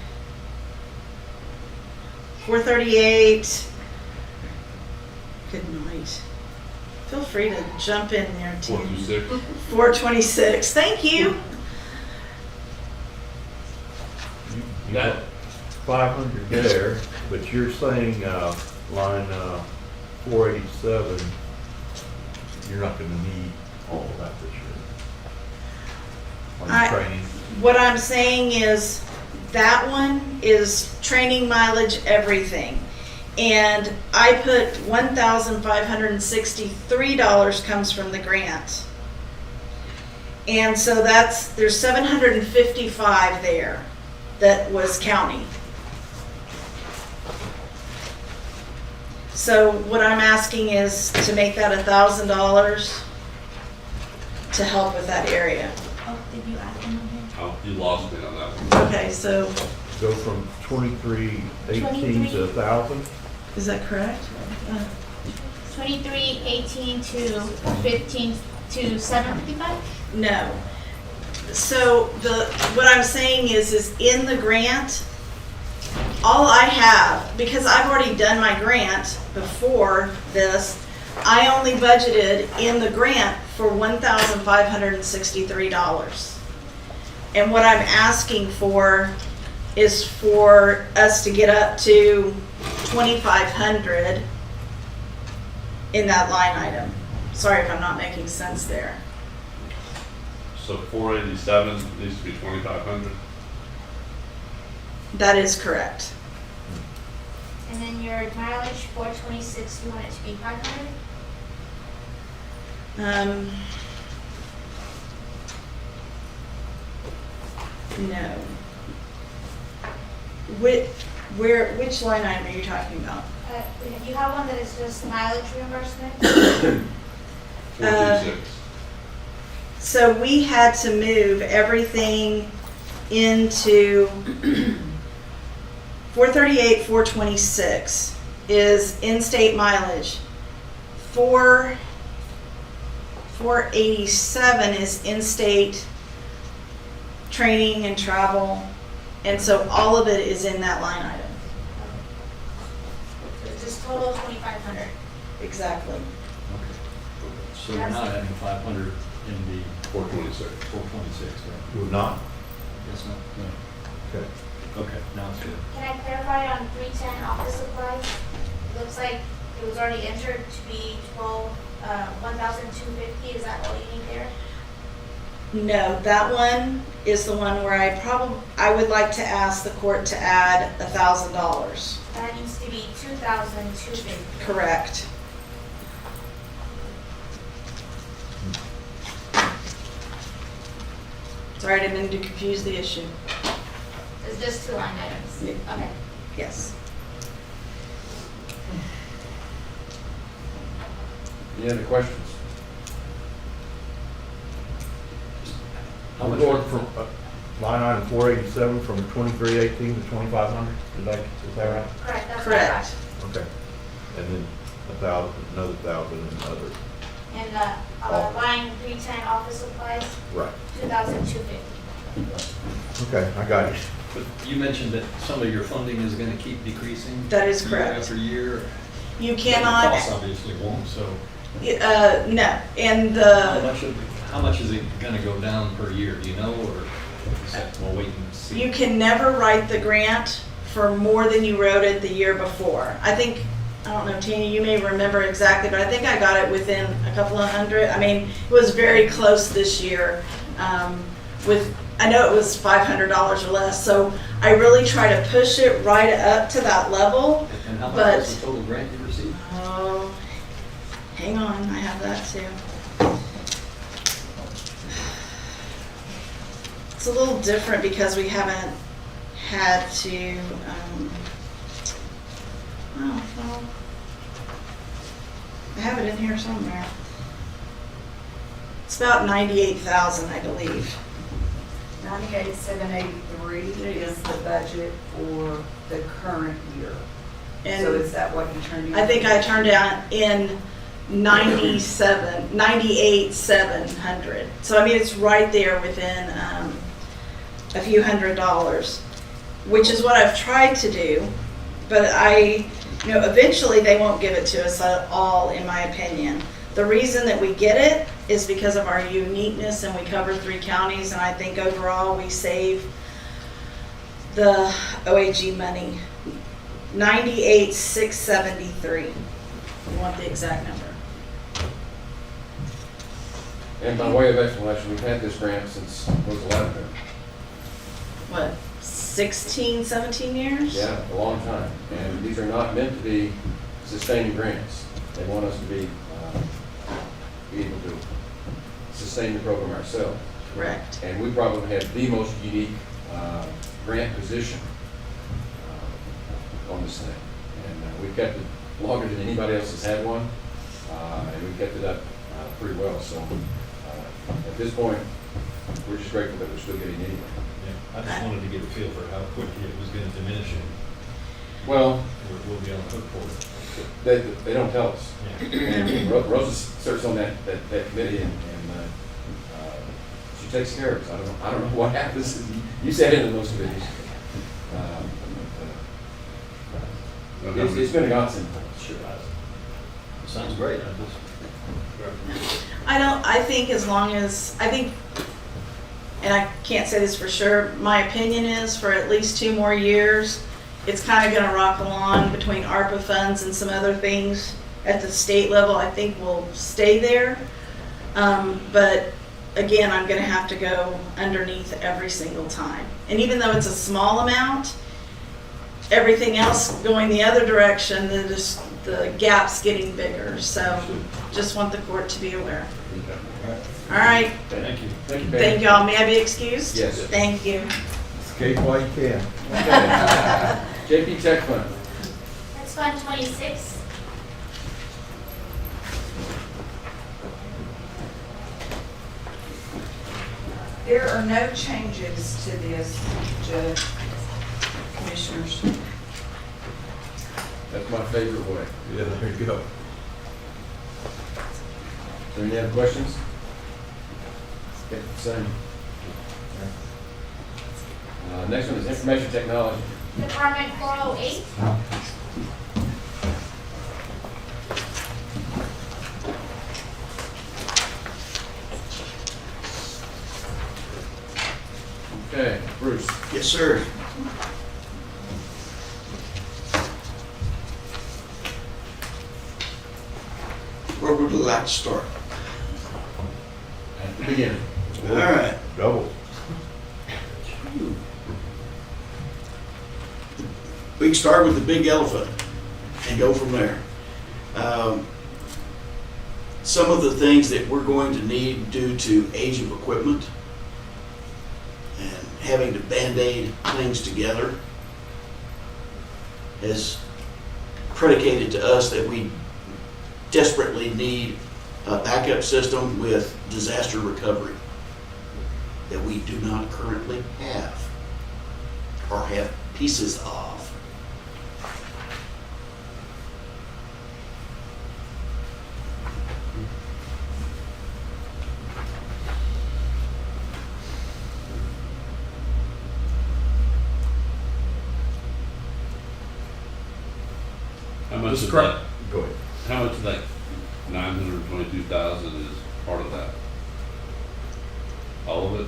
Good night. Feel free to jump in there, Tim. 426. 426, thank you. You got 500 there, but you're saying, line 487, you're not gonna need all of that this year. On the training. What I'm saying is, that one is training, mileage, everything. And I put $1,563 comes from the grant. And so there's 755 there that was county. So what I'm asking is to make that $1,000 to help with that area. Oh, did you add them on here? Oh, you lost me on that one. Okay, so Go from 2318 to 1,000? is that correct? 2318 to 15 to 755? No. So what I'm saying is in the grant, all I have, because I've already done my grant before this, I only budgeted in the grant for $1,563. And what I'm asking for is for us to get up to $2,500 in that line item. Sorry if I'm not making sense there. So 487 needs to be 2,500. That is correct. And then your mileage, 426, you want it to be 500? No. Which line item are you talking about? You have one that is just mileage reimbursement? 426. So we had to move everything into 438, 426 is in-state mileage. 487 is in-state training and travel. And so all of it is in that line item. So it's just total 2,500. Exactly. So we're not adding 500 in the 426. 426, right? Would not? Yes, no? No. Okay. Okay, now it's good. Can I clarify on 310 office supplies? It looks like it was already entered to be 1,250. Is that all you need there? No, that one is the one where I would like to ask the court to add $1,000. That needs to be 2,250. Correct. Sorry, I didn't mean to confuse the issue. It's just 2 line items. Yeah. Okay. Yes. Any other questions? We're going from line item 487 from 2318 to 2,500. Is that right? Correct. That's Correct. Okay. And then another 1,000 in other. And line 310 office supplies, Right. 2,250. Okay, I got it. But you mentioned that some of your funding is going to keep decreasing. That is correct. Year after year. You But the cannot. costs obviously won't, so. No, and How much is it gonna go down per year, do you know, or is that, we'll wait and see? you can never write the grant for more than you wrote it the year before. I think, I don't know, Tina, you may remember exactly, but I think I got it within a couple of hundred. I mean, it was very close this year. I know it was $500 or less, so I really try to push it right up to that level. And how much But was the total grant you received? oh, hang on, I have that too. It's a little different because we haven't had to, oh, well, I have it in here somewhere. It's about 98,000, I believe. 98,783 is the budget for the current year. And So is that what you turned in? I think I turned out in 98,700. So I mean, it's right there within a few $100s, which is what I've tried to do. But eventually they won't give it to us at all, in my opinion. The reason that we get it is because of our uniqueness, and we cover 3 counties, and I think overall we save the OAG money. 98,673. You want the exact number? And by way of explanation, we've had this grant since, was 11? What, 16, 17 years? Yeah, a long time. And these are not meant to be sustaining grants. They want us to be able to sustain the program ourselves. Correct. And we probably have the most unique grant position on this thing. And we've kept it longer than anybody else has had one, and we've kept it up pretty well. So at this point, we're just grateful that we're still getting anywhere. Yeah, I just wanted to get a feel for how quickly it was gonna diminish, and Well, we'll be on the hook for it. they don't tell us. Yeah. And Rosa serves on that committee, and she takes care of us. I don't know what happens. You sat in those committees. It's been a godsend. Sure. Sounds great. I think as long as, and I can't say this for sure, my opinion is for at least 2 more years, it's kind of going to rock along between ARPA funds and some other things at the state level. I think we'll stay there. But again, I'm going to have to go underneath every single time. And even though it's a small amount, everything else going the other direction, the gap's getting bigger. So just want the court to be aware. All right. Thank you. Thank you, Thank y'all. May I be excused? Yes. Thank you. Escape while you can. JP Tech Fund. That's Fund 26. There are no changes to this, Judge, Commissioners. That's my favorite way. Yeah, there you go. Is there any other questions? Okay, same. Next one is information technology. Department 408. Okay, Bruce. Yes, sir. Where would you like to start? At the beginning. All right. Double. We can start with the big elephant and go from there. Some of the things that we're going to need due to age of equipment and having to Band-Aid things together has predicated to us that we desperately need a backup system with disaster recovery that we do not currently have or have pieces of. How much is Describe- that? Go ahead. How much is that 922,000 is part of that. All of it?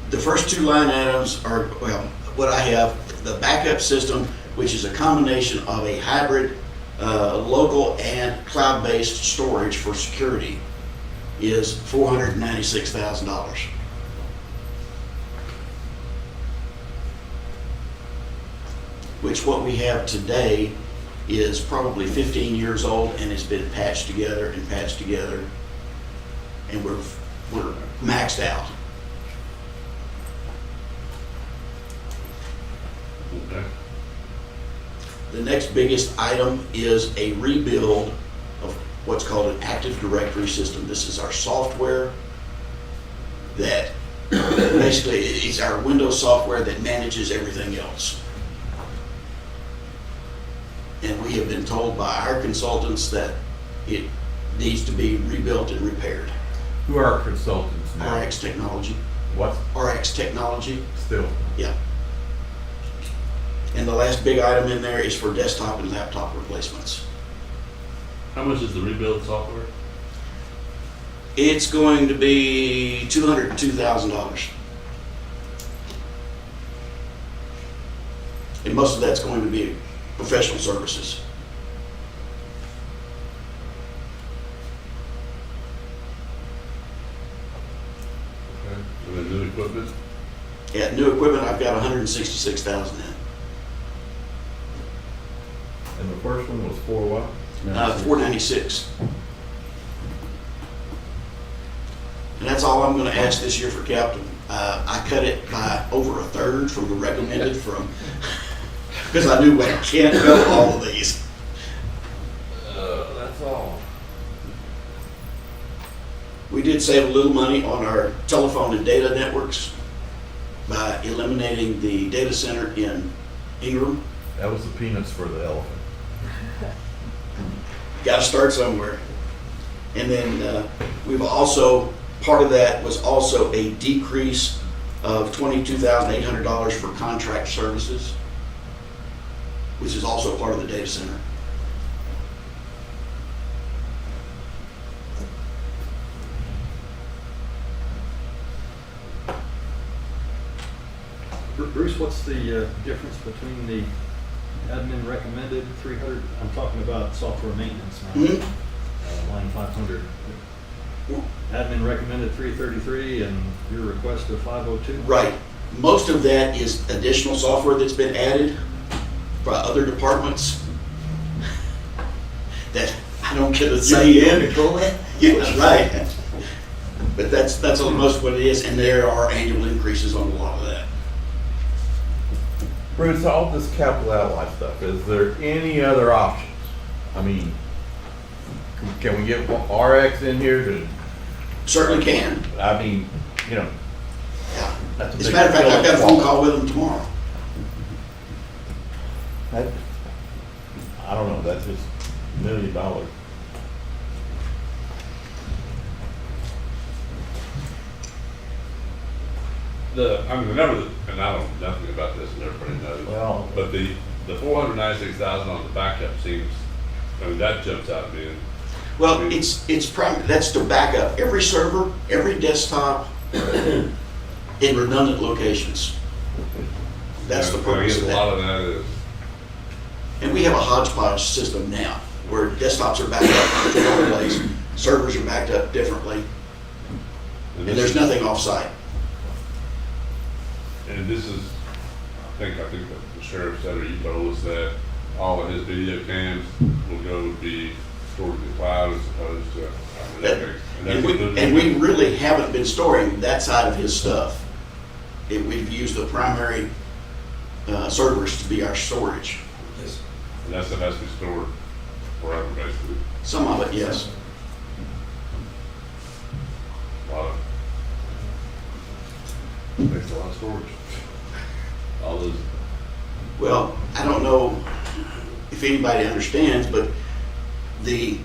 The first two line items are, well, what I have, the backup system, which is a combination of a hybrid, local and cloud-based storage for security, is $496,000. Which what we have today is probably 15 years old and has been patched together, and we're maxed out. Okay. The next biggest item is a rebuild of what's called an Active Directory system. This is our software that basically is our Windows software that manages everything else. And we have been told by our consultants that it needs to be rebuilt and repaired. Who are our consultants now? RX Technology. What? RX Technology. Still? Yeah. And the last big item in there is for desktop and laptop replacements. How much is the rebuild software? It's going to be $202,000. And most of that's going to be professional services. Okay. And then new equipment? Yeah, new equipment, I've got $166,000 in. And the first one was for what? $496. And that's all I'm gonna ask this year for Captain. I cut it by over a third from the recommended because I knew I can't go all of these. That's all. We did save a little money on our telephone and data networks by eliminating the data center in Ingram. That was the peanuts for the elephant. Got to start somewhere. And then we've also, part of that was also a decrease of $22,800 for contract services, which is also part of the data center. Bruce, what's the difference between the admin recommended 300, I'm talking about software maintenance now, line 500. Admin recommended 333 and your request of 502? Right. Most of that is additional software that's been added by other departments that I don't get a say in. Control that? Yes, right. But that's most what it is, and there are annual increases on a lot of that. Bruce, all this capital outlay stuff, is there any other options? I mean, can we get RX in here to? Certainly can. I mean, you know. Yeah. That's a As a big matter of fact, I've got a phone fill-in call with them tomorrow. I don't know, that's just $1 million. I mean, the number that, and I don't know nothing about this and everybody knows, Well, but the 496,000 on the backup seems, I mean, that jumps out at me. Well, that's to back up every server, every desktop in redundant locations. That's the purpose of A that. lot of that is, And we have a hodgepodge system now where desktops are backed up in different ways, servers are backed up differently, and there's nothing offsite. and this is, I think that the sheriff said, or you told us that all of his video cams will go be stored in the cloud as opposed to. And we really haven't been storing that side of his stuff. We've used the primary servers to be our storage. Yes. And that stuff has to be stored forever, basically. Some of it, yes. A lot of, makes a lot of storage. All those. Well, I don't know if anybody understands, but the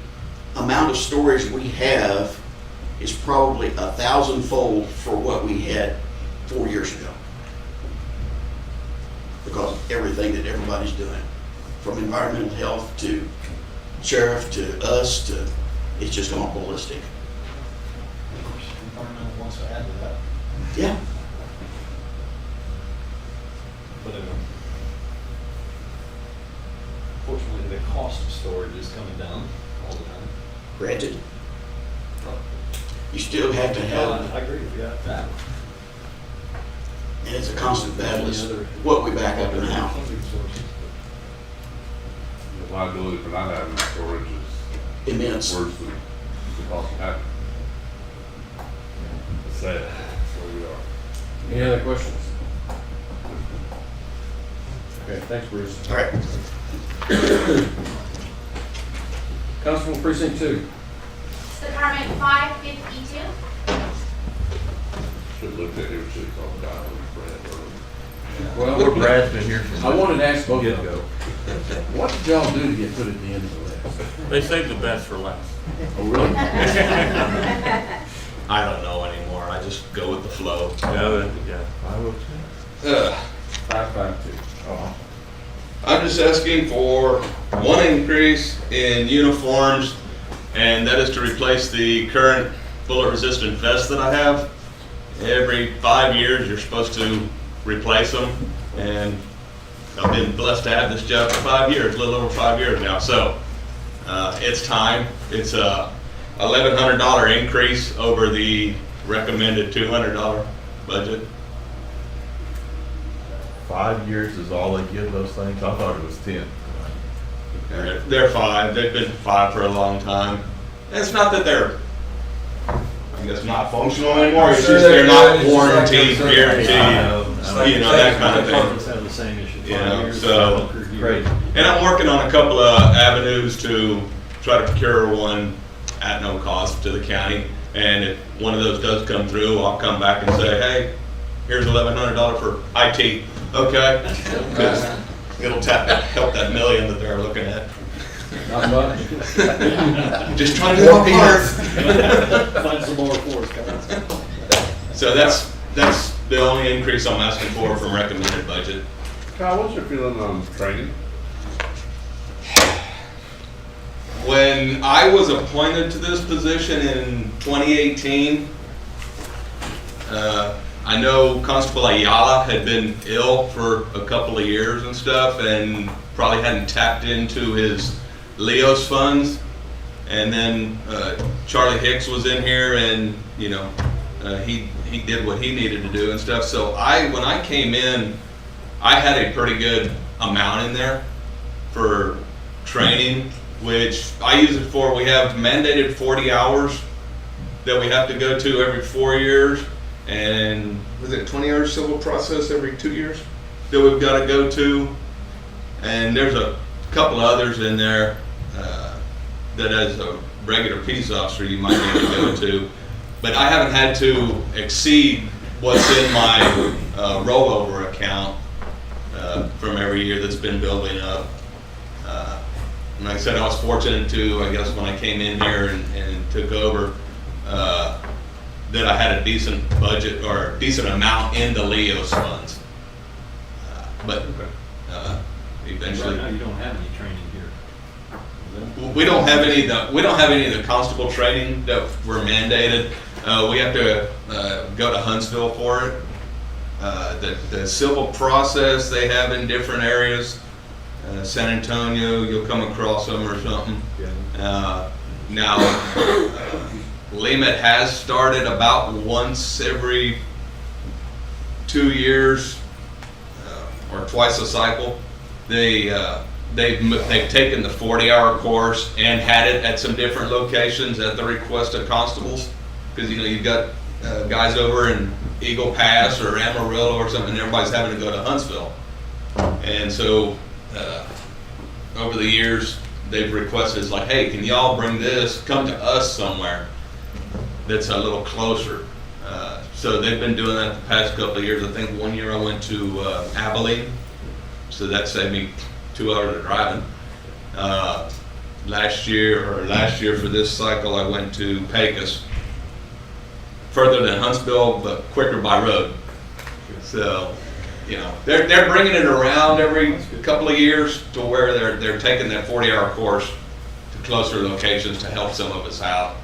amount of storage we have is probably 1,000-fold for what we had 4 years ago. Because of everything that everybody's doing, from environmental health to sheriff to us to, it's just gone ballistic. Department wants to add to that. Yeah. But fortunately, the cost of storage is coming down all the time. Granted. You still have to have, I agree with you, that. and it's a constant battle, is what we back up and how. The liability for not having storage is Immense. worse than the cost of having. It's sad, that's where we are. Any other questions? Okay, thanks, Bruce. All right. Constable Precinct 2. Department 552. Should look at it, should call it down with Brad. Well, Brad's been here I wanted to ask both of you, what did y'all do to get put at the end of the list? They saved the best for last. Oh, really? I don't know anymore. I just go with the flow. Yeah. 552. Oh. I'm just asking for one increase in uniforms, and that is to replace the current bullet-resistant vest that I have. Every 5 years, you're supposed to replace them, and I've been blessed to have this job for 5 years, a little over 5 years now. So it's time. It's a $1,100 increase over the recommended $200 budget. 5 years is all they give those things? I thought it was 10. They're 5. They've been 5 for a long time. And it's not that they're, I guess, not functional anymore. It's just they're not warranted, guaranteed, you know, that kind of Departments thing. have the same issue. You 5 know, years, so, great. and I'm working on a couple of avenues to try to procure one at no cost to the county. And if one of those does come through, I'll come back and say, hey, here's $1,100 for IT. Okay? Because it'll help that million that they're looking at. Not much. Just trying to do my part. Find some more for us, guys. So that's the only increase I'm asking for from recommended budget. Kyle, what's your feeling on training? When I was appointed to this position in 2018, I know Constable Ayala had been ill for a couple of years and stuff, and probably hadn't tapped into his Leos funds. And then Charlie Hicks was in here, and you know, he did what he needed to do and stuff. So when I came in, I had a pretty good amount in there for training, which I use it for. We have mandated 40 hours that we have to go to every 4 years. And was it 20 hours civil process every 2 years that we've got to go to? And there's a couple others in there that as a regular peace officer you might need to go to. But I haven't had to exceed what's in my rollover account from every year that's been building up. And like I said, I was fortunate to, I guess when I came in here and took over, that I had a decent budget or a decent amount in the Leos funds. But eventually, Right now, you don't have any training here. we don't have any of the constable training that we're mandated. We have to go to Huntsville for it. The civil process they have in different areas. San Antonio, you'll come across them or something. Now, LEMIT has started about once every 2 years or twice a cycle. They've taken the 40-hour course and had it at some different locations at the request of constables, because you know you've got guys over in Eagle Pass or Amarillo or something, and everybody's having to go to Huntsville. And so over the years they've requested, it's like, hey, can y'all bring this, come to us somewhere that's a little closer. So they've been doing that the past couple of years. I think 1 year I went to Abilene, so that saved me 2 hours of driving. Last year for this cycle, I went to Pecos, further than Huntsville, but quicker by road. So, you know, they're bringing it around every couple of years to where they're taking that 40-hour course to closer locations to help some of us out.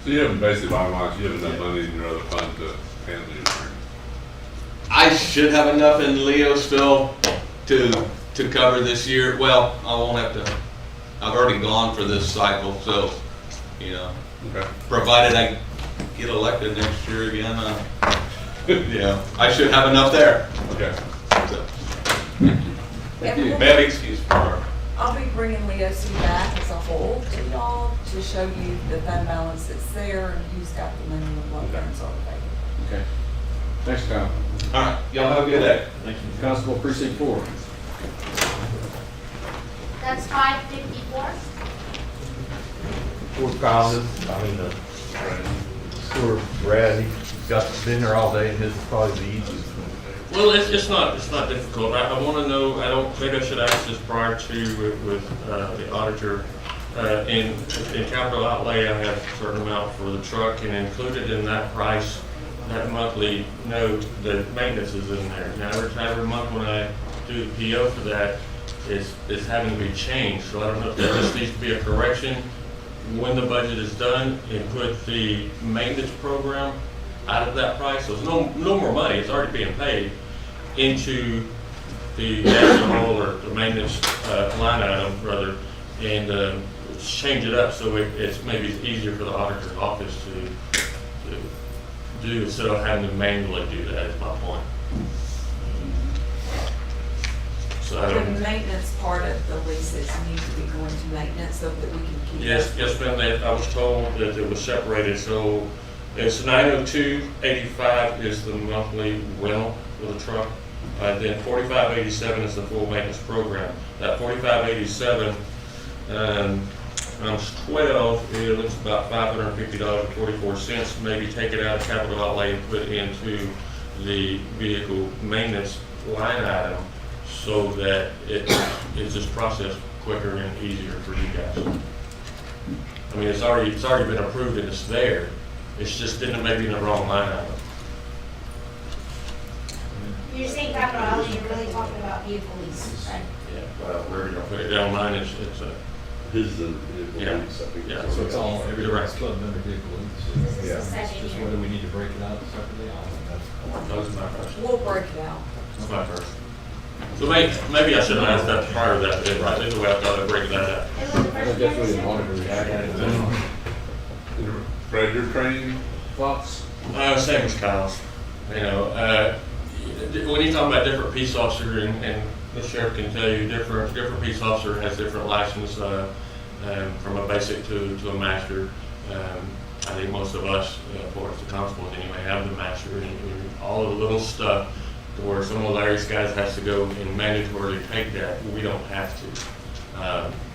So you have basically, bottom line, you have enough money in your other fund to handle your training. I should have enough in Leosville to cover this year. Well, I won't have to, I've already gone for this cycle, so, you know, Okay. provided I get elected next year again, yeah, I should have enough there. Okay. So, And we'll- bad excuse for I'll be bringing LEOC back as a whole to y'all to show you the fund balance that's there and who's got the money and what funds are available. Okay. Thanks, Kyle. All right, y'all have a good day. Thank you. Constable Precinct 4. That's 554. Poor Kyle, poor Brad, he's been there all day and his is probably the easiest one. Well, it's not difficult. I want to know, I don't think I should ask this prior to with the auditor. In capital outlay, I have a certain amount for the truck, and included in that price, that monthly note, the maintenance is in there. Now, every month when I do the PO for that, it's having to be changed. So I don't know if that just needs to be a correction when the budget is done and put the maintenance program out of that price. So there's no more money, it's already being paid into the national or the maintenance line item rather, and change it up so it's maybe easier for the auditor's office to do instead of having to manually do that, is my point. So I The don't. maintenance part of the leases need to be going to maintenance so that we can keep. Yes, ma'am, I was told that it was separated, so it's $902.85 is the monthly rental for the truck. Then $45.87 is the full maintenance program. That $45.87 times 12 is about $550.44. Maybe take it out of capital outlay and put it into the vehicle maintenance line item so that it's just processed quicker and easier for you guys. I mean, it's already been approved and it's there. It's just maybe in the wrong line item. You're saying capital outlay, you're really talking about vehicle lease, right? Yeah, well, we're gonna put it down mine, it's His is yeah, yeah. So it's all, You're everything's right. clubbed under vehicle This lease. is the second Just year. whether we need to break it out separately, I think that's. That was my first. We'll break it out. That's my first. So maybe I should have asked that prior to that, but right, either way, I thought I'd break that out. It was the first year this year. Brad, your training Thoughts? Same as Kyle's. You know, when you talk about different peace officer, and the sheriff can tell you, different peace officer has different license, from a basic to a master. I think most of us, for us, the constables anyway, have the master, and all of the little stuff to where some of Larry's guys has to go and mandatorily take that. We don't have to.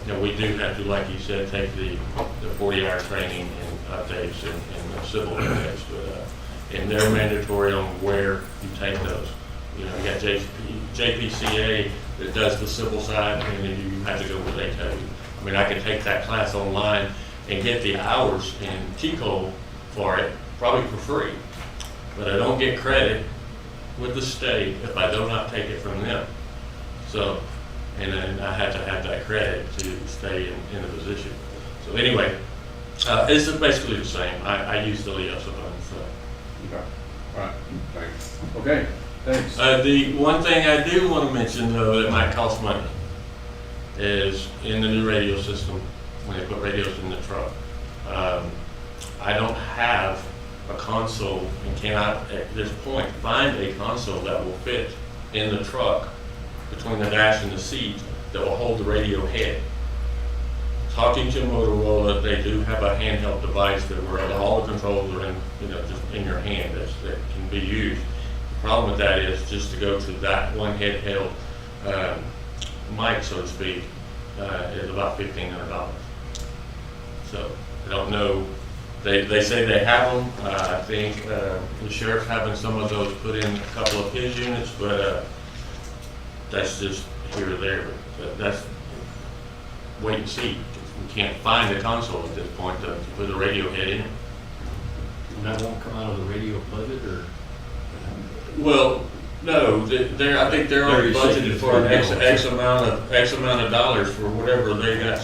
You know, we do have to, like you said, take the 40-hour training and updates and the civil updates, but and they're mandatory on where you take those. You know, you got JPCA that does the civil side, and then you have to go where they tell you. I mean, I can take that class online and get the hours in TCO for it, probably for free, but I don't get credit with the state if I do not take it from them. So, and then I have to have that credit to stay in a position. So anyway, it's basically the same. I use the Leo sometimes. So. Okay. All right. Thanks. Okay, thanks. The one thing I do want to mention, though, that might cost money is in the new radio system, when they put radios in the truck. I don't have a console and cannot, at this point, find a console that will fit in the truck between the dash and the seat that will hold the radio head. Talking to Motorola, they do have a handheld device that where all the controls are in, just in your hand that can be used. The problem with that is just to go to that one handheld mic, so to speak, is about $1,500. So I don't know. They say they have them. I think the sheriff's having some of those put in a couple of his units, but that's just here or there. But that's wait and see. We can't find a console at this point to put a radio head in. And that won't come out of the radio budget, or? Well, no, I think they're already budgeted for X amount of dollars for whatever they got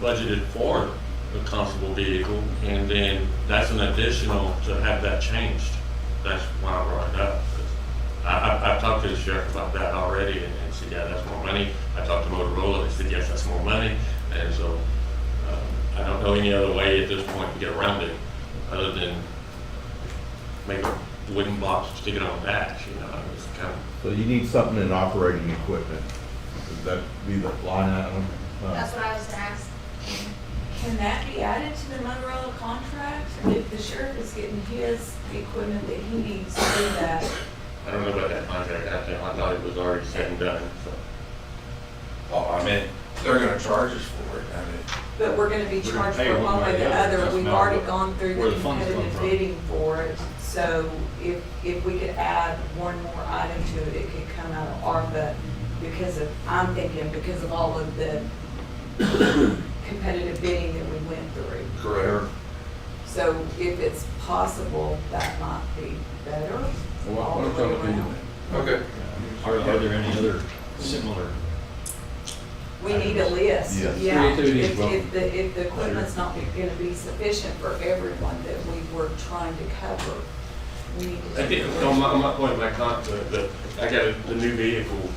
budgeted for the constable vehicle, and then that's an additional to have that changed. That's why I brought it up. I've talked to the sheriff about that already, and said, yeah, that's more money. I talked to Motorola, they said, yes, that's more money, and so I don't know any other way at this point to get around it, other than make a wooden box, stick it on a dash, you know, it's kind of. So you need something in operating equipment. Would that be the line item? That's what I was gonna ask. Can that be added to the Motorola contract? If the sheriff is getting his equipment that he needs to do that? I don't know about that contract, I thought it was already said and done, so. Oh, I mean, they're gonna charge us for it, I mean. But we're gonna be We're gonna charged pay for one way or the other. that's We've not already what- gone through where the the funds come competitive from. bidding for it. So if we could add one more item to it, it could come out of ARPA I'm thinking because of all of the competitive bidding that we went through. Correct. So if it's possible, that might be better. Well, all why the don't y'all way look into around. that? Okay. Are there any other similar? We need a list, Yes. yeah. Creativity is welcome. If the equipment's not gonna be sufficient for everyone that we were trying to cover, we need to. I think, on my point, I got the new vehicle,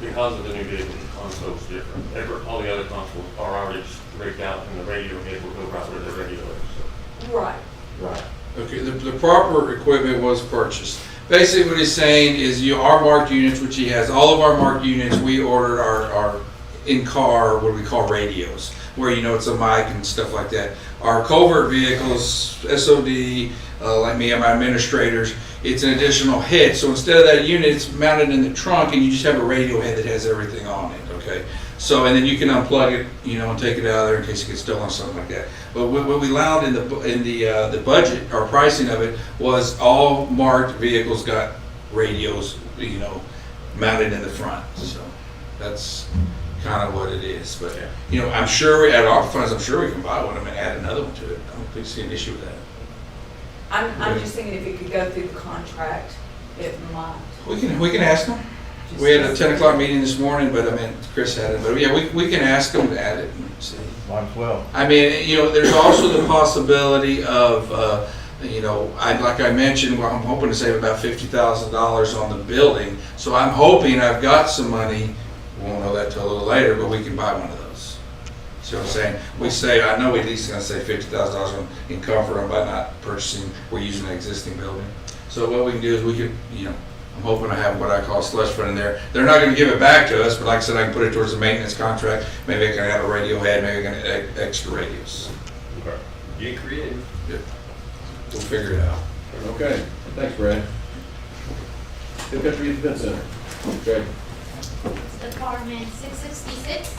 because of the new vehicle, the console's different. All the other consoles are already rigged out, and the radio head will go right where the radio is, so. Right. Right. Okay, the proper equipment was purchased. Basically what he's saying is our marked units, which he has, all of our marked units, we ordered our in-car, what we call radios, where it's a mic and stuff like that. Our covert vehicles, SOD, like me and my administrators, it's an additional head. So instead of that unit, it's mounted in the trunk and you just have a radio head that has everything on it, okay? So, and then you can unplug it, and take it out of there in case it gets stolen or something like that. But what we allowed in the budget, our pricing of it, was all marked vehicles got radios, mounted in the front. So that's kind of what it is. But, I'm sure at our funds, I'm sure we can buy one of them and add another one to it. I don't think see an issue with that. I'm just thinking if it could go through the contract, it might. We can ask them. We had a 10 o'clock meeting this morning, but Chris had it. But yeah, we can ask them to add it and see. Might as well. I mean, there's also the possibility of, like I mentioned, I'm hoping to save about $50,000 on the building. So I'm hoping I've got some money. We won't know that till a little later, but we can buy one of those. See what I'm saying? I know we at least going to save $50,000 in comfort by not purchasing. We're using an existing building. So what we can do is we can, I'm hoping I have what I call slush fund in there. They're not going to give it back to us, but like I said, I can put it towards the maintenance contract. Maybe I can have a radio head, maybe I can add extra radios. Okay. Get creative. Yeah. We'll figure it out. Okay, thanks, Brad. Hill Country Youth Event Center. Okay. Department 666.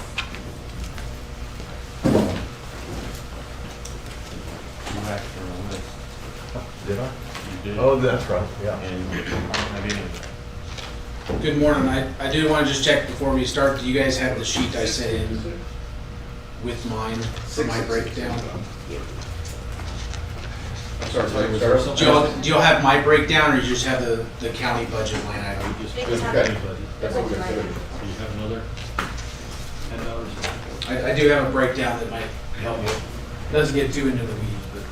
You asked for a list. Did I? You did. Oh, that's right, yeah. And I don't have any of that. Good morning. I do want to just check before we start, do you guys have the sheet I sent in with mine for my breakdown? I'm sorry, Do y'all have my breakdown or you just have the county budget line item? That's okay. That's what we're gonna do. Do you have another $10? I do have a breakdown that might help you. Doesn't get too into the weeds, but.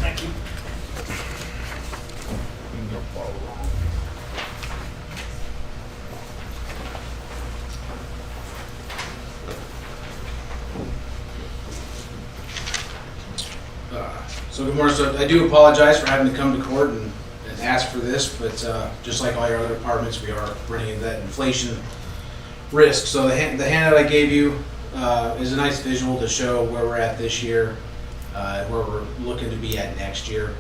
Thank you. So good morning. So I do apologize for having to come to court and ask for this, but just like all your other departments, we are running into that inflation risk. So the handout I gave you is a nice visual to show where we're at this year, where we're looking to be at next year.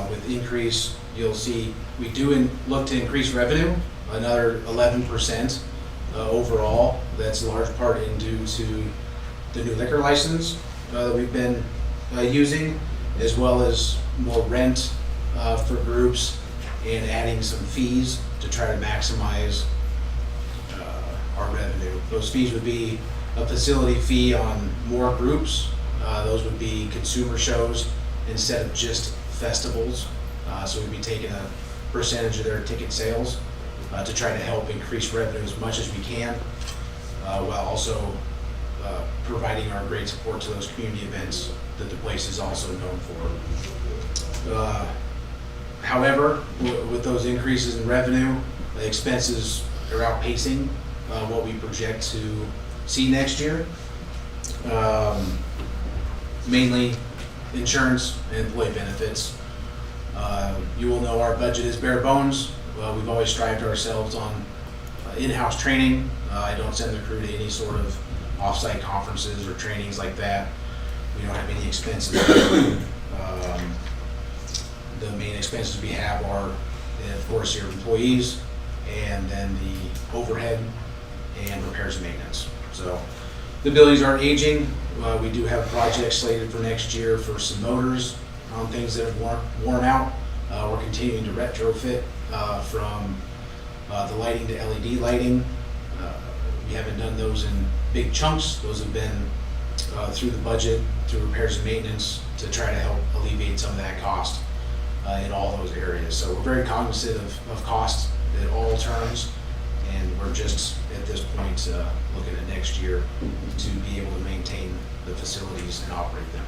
With increase, you'll see we do look to increase revenue another 11% overall. That's a large part due to the new liquor license that we've been using, as well as more rent for groups and adding some fees to try to maximize our revenue. Those fees would be a facility fee on more groups. Those would be consumer shows instead of just festivals. So we'd be taking a percentage of their ticket sales to try to help increase revenue as much as we can. while also providing our great support to those community events that the place is also known for. However, with those increases in revenue, the expenses are outpacing what we project to see next year. Mainly insurance and employee benefits. You will know our budget is bare bones. We've always strived ourselves on in-house training. I don't send the crew to any sort of off-site conferences or trainings like that. We don't have any expenses. The main expenses we have are, of course, your employees, and then the overhead and repairs and maintenance. So the buildings are aging. We do have projects slated for next year for some motors on things that have worn out. We're continuing to retrofit from the lighting to LED lighting. We haven't done those in big chunks. Those have been through the budget, through repairs and maintenance, to try to help alleviate some of that cost in all those areas. So we're very cognizant of cost at all terms, and we're just at this point looking at next year to be able to maintain the facilities and operate them.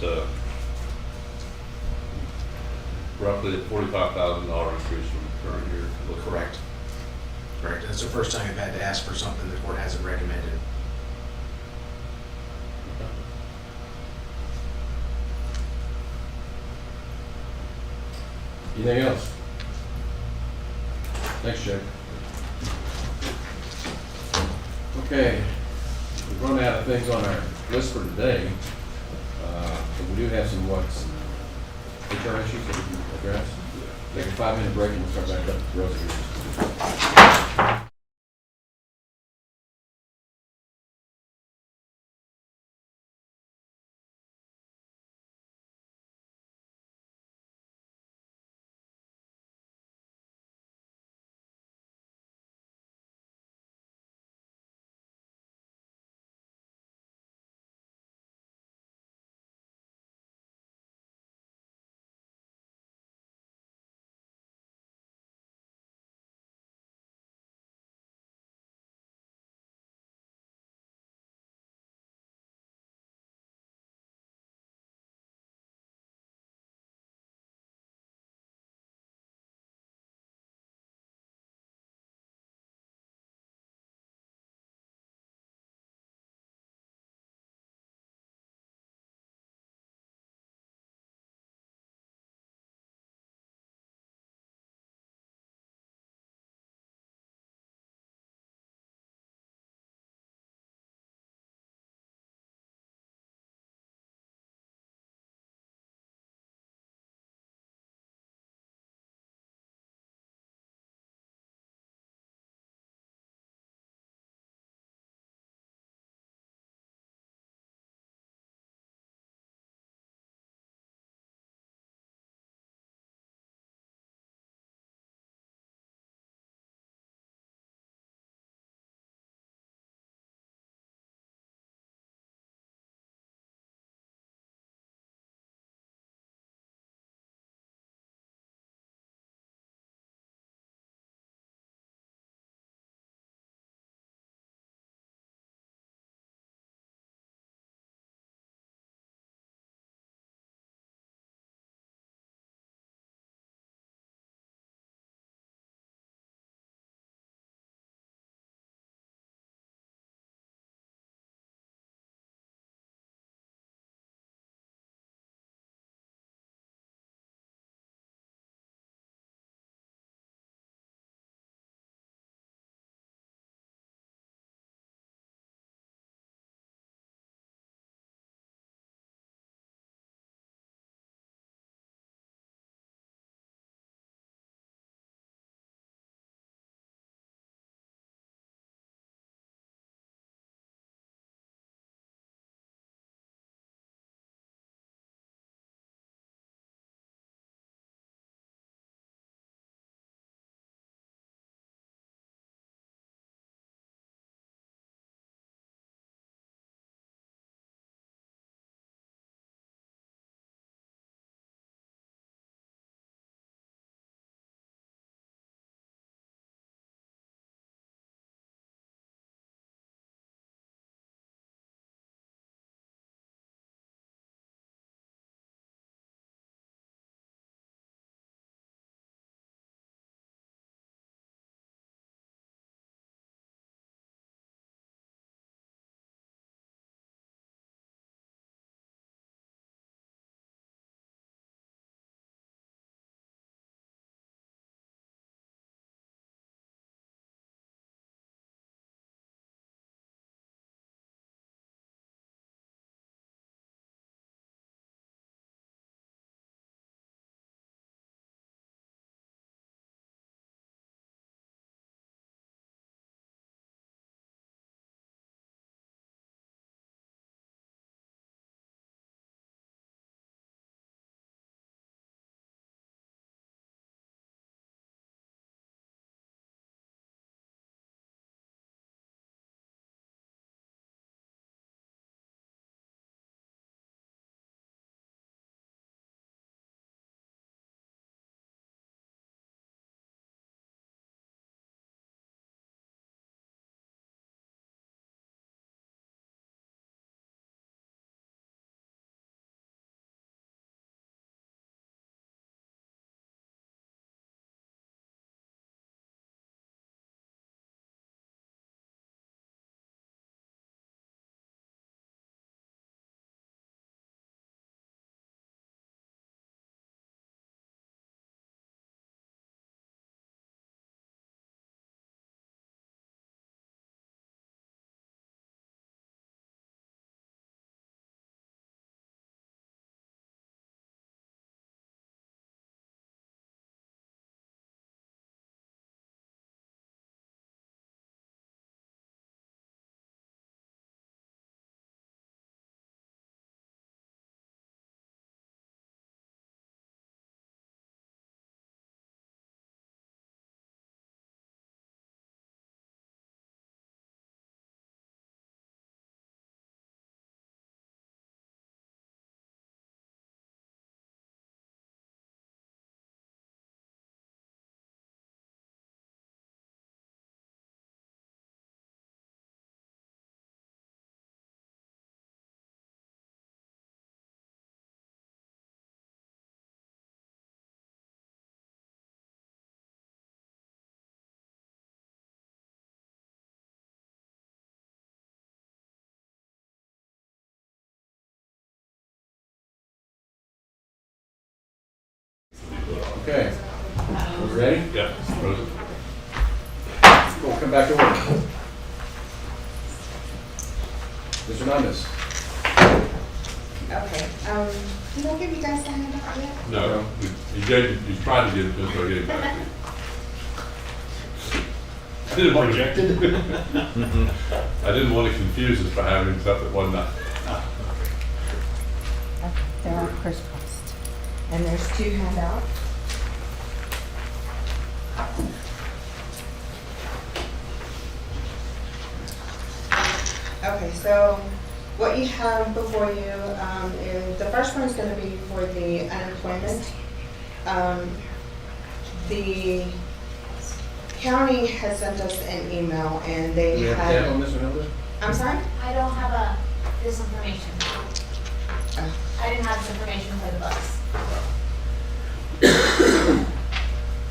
So it's roughly a $45,000 increase from the current year. Correct. Correct. That's the first time I've had to ask for something the court hasn't recommended. Anything else? Thanks, Jay. Okay, we've run out of things on our list for today, but we do have some HR issues that we can address. Take a 5-minute break and we'll start back up with the resolutions. Okay. You ready? Yeah, Rosen? We'll come back to order. Mr. Hernandez? Okay, did I give you guys the handout yet? No, you tried to give it to us, so I gave it back to you. I didn't want to, I didn't want to confuse us by having stuff that wasn't that. They're all crisscrossed. And there's 2 handouts. Okay, so what you have before you is, the first one is going to be for the unemployment. The county has sent us an email and they Do we have had. tab on this one, Hilda? I'm sorry? I don't have this information. I didn't have this information for the books.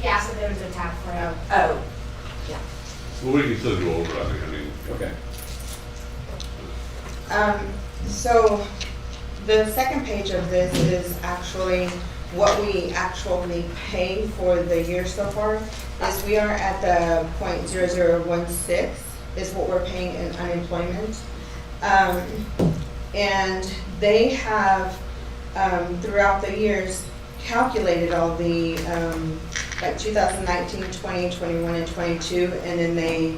Yeah, so there was a tab for it. Oh, yeah. Well, we can still go over, I think, Okay. So the second page of this is actually what we actually pay for the year so far. Is we are at the .0016 is what we're paying in unemployment. And they have, throughout the years, calculated all the, like 2019, 20, 21, and 22, and then they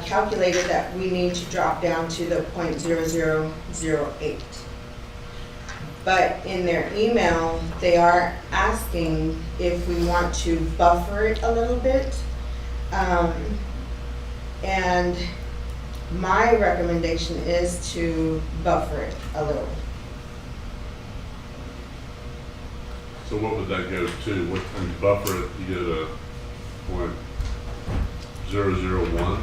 calculated that we need to drop down to the .0008. But in their email, they are asking if we want to buffer it a little bit. And my recommendation is to buffer it a little. So what would that go to? What, when you buffer it, you get a .001?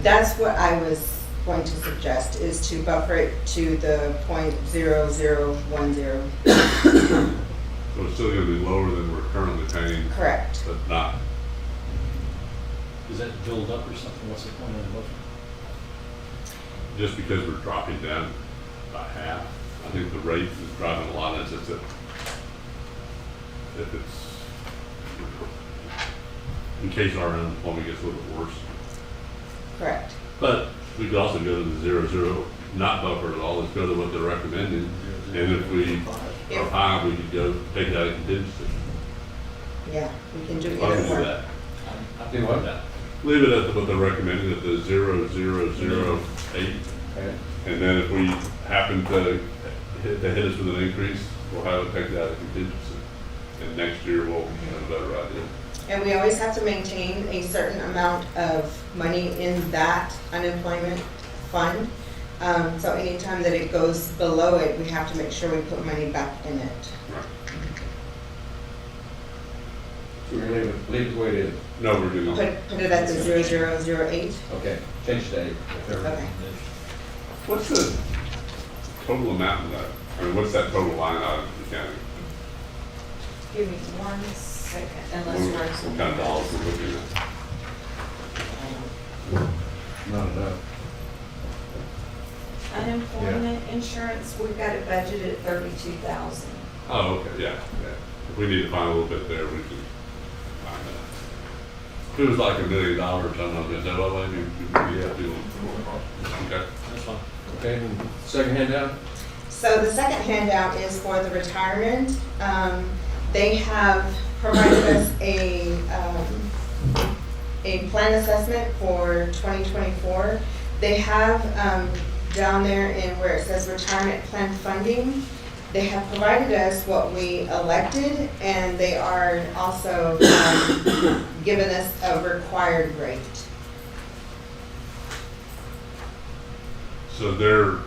That's what I was going to suggest, is to buffer it to the .0010. So it's still gonna be lower than we're currently paying? Correct. But not. Is that build up or something? What's the point of the buffer? Just because we're dropping down by half. I think the rate is driving a lot of this. If it's, in case our unemployment gets a little bit worse. Correct. But we could also go to the 0, not buffer at all, let's go to what they're recommending. And if we are high, we could go take it out of contingency. Yeah, we can do I can either do one. that. I think about that. Leave it at what they're recommending, at the 0008. Okay. And then if we happen to hit us with an increase, we'll have it taken out of contingency. And next year we'll have a better idea. And we always have to maintain a certain amount of money in that unemployment fund. So anytime that it goes below it, we have to make sure we put money back in it. So we're gonna leave it the way it is? No, we're doing. Put it at the 0008. Okay, change the date. Okay. What's the total amount of that? I mean, what's that total line item for the county? Give me 1 second, What unless Rosen. kind of dollars we're looking at? Not enough. Unemployment insurance, we've got it budgeted at 32,000. Oh, okay, yeah. If we need to find a little bit there, we can find that. If it was like $1 million or something, I was gonna say, well, maybe we have to. Okay. That's fine. Okay, and second handout? So the second handout is for the retirement. They have provided us a plan assessment for 2024. They have down there in where it says retirement plan funding, they have provided us what we elected, and they are also giving us a required rate. So they're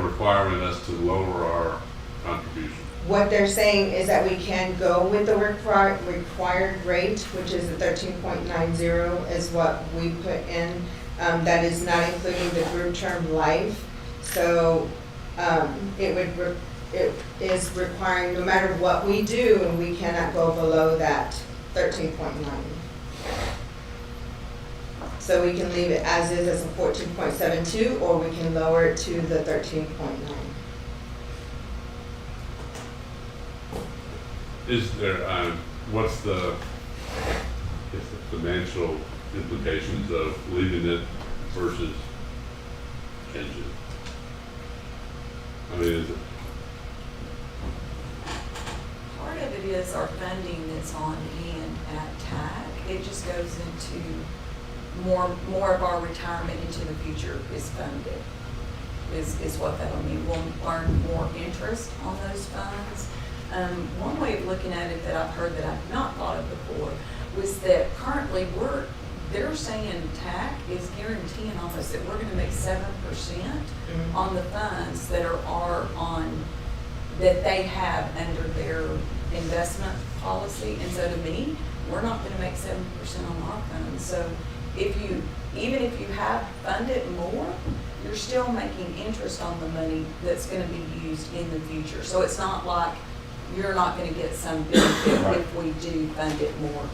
requiring us to lower our contribution. What they're saying is that we can go with the required rate, which is the 13.90 is what we put in. That is not including the group term life. So it is requiring, no matter what we do, and we cannot go below that 13.9. So we can leave it as is as a 14.72, or we can lower it to the 13.9. Is there, what's the, I guess the financial implications of leaving it versus changing it? I mean, is it, Part of it is our funding that's on hand at TAC. It just goes into more of our retirement into the future is funded, is what that'll mean. We'll earn more interest on those funds. One way of looking at it that I've heard that I've not thought of before was that currently they're saying TAC is guaranteeing almost that we're gonna make 7% on the funds that are on, that they have under their investment policy. And so to me, we're not gonna make 7% on our funds. So even if you have funded more, you're still making interest on the money that's gonna be used in the future. So it's not like you're not gonna get some benefit if we do fund it more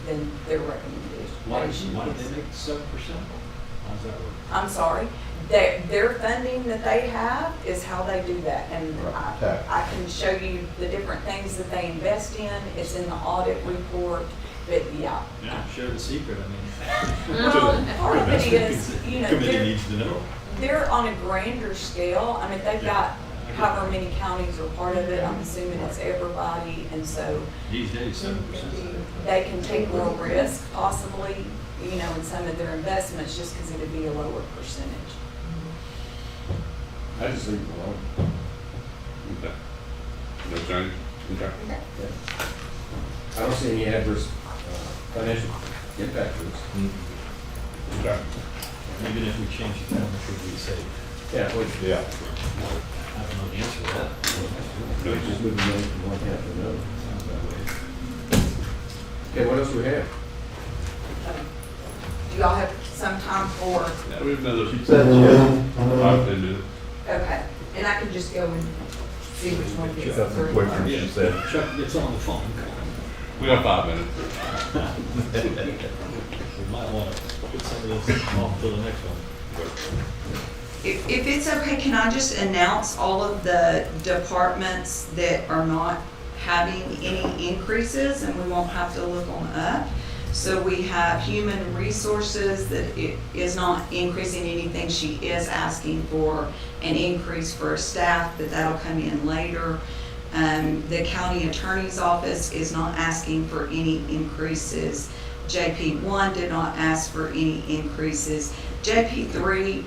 than their recommendation. Why did they make 7%? How does that work? I'm sorry, their funding that they have is how they do that. And I can show you the different things that they invest in. It's in the audit report, but yeah. Yeah, share the secret, I mean. Well, part of it is, you know, Committee needs to know. they're on a grander scale. I mean, they've got however many counties are part of it. I'm assuming it's everybody, and so These days, 7%. they can take more risk possibly, you know, in some of their investments just because it would be a lower percentage. I just leave it alone. okay. No change? Okay. I don't see any adverse financial impact to this. Okay. Even if we change it, how much would we save? Yeah, please. Yeah. I don't know the answer to that. We just move the money from one half to another. Sounds that way. Okay, what else do we have? Do y'all have some time for, Yeah, we have another She said yes. 5-10 minutes. okay, and I can just go and see which one gets That's through. quicker, she said. Chuck gets on the phone. We got 5 minutes. We might want to put some of this off to the next one. If it's okay, can I just announce all of the departments that are not having any increases, and we won't have to look on up? So we have Human Resources that it is not increasing anything. She is asking for an increase for staff, but that'll come in later. The County Attorney's Office is not asking for any increases. JP1 did not ask for any increases. JP3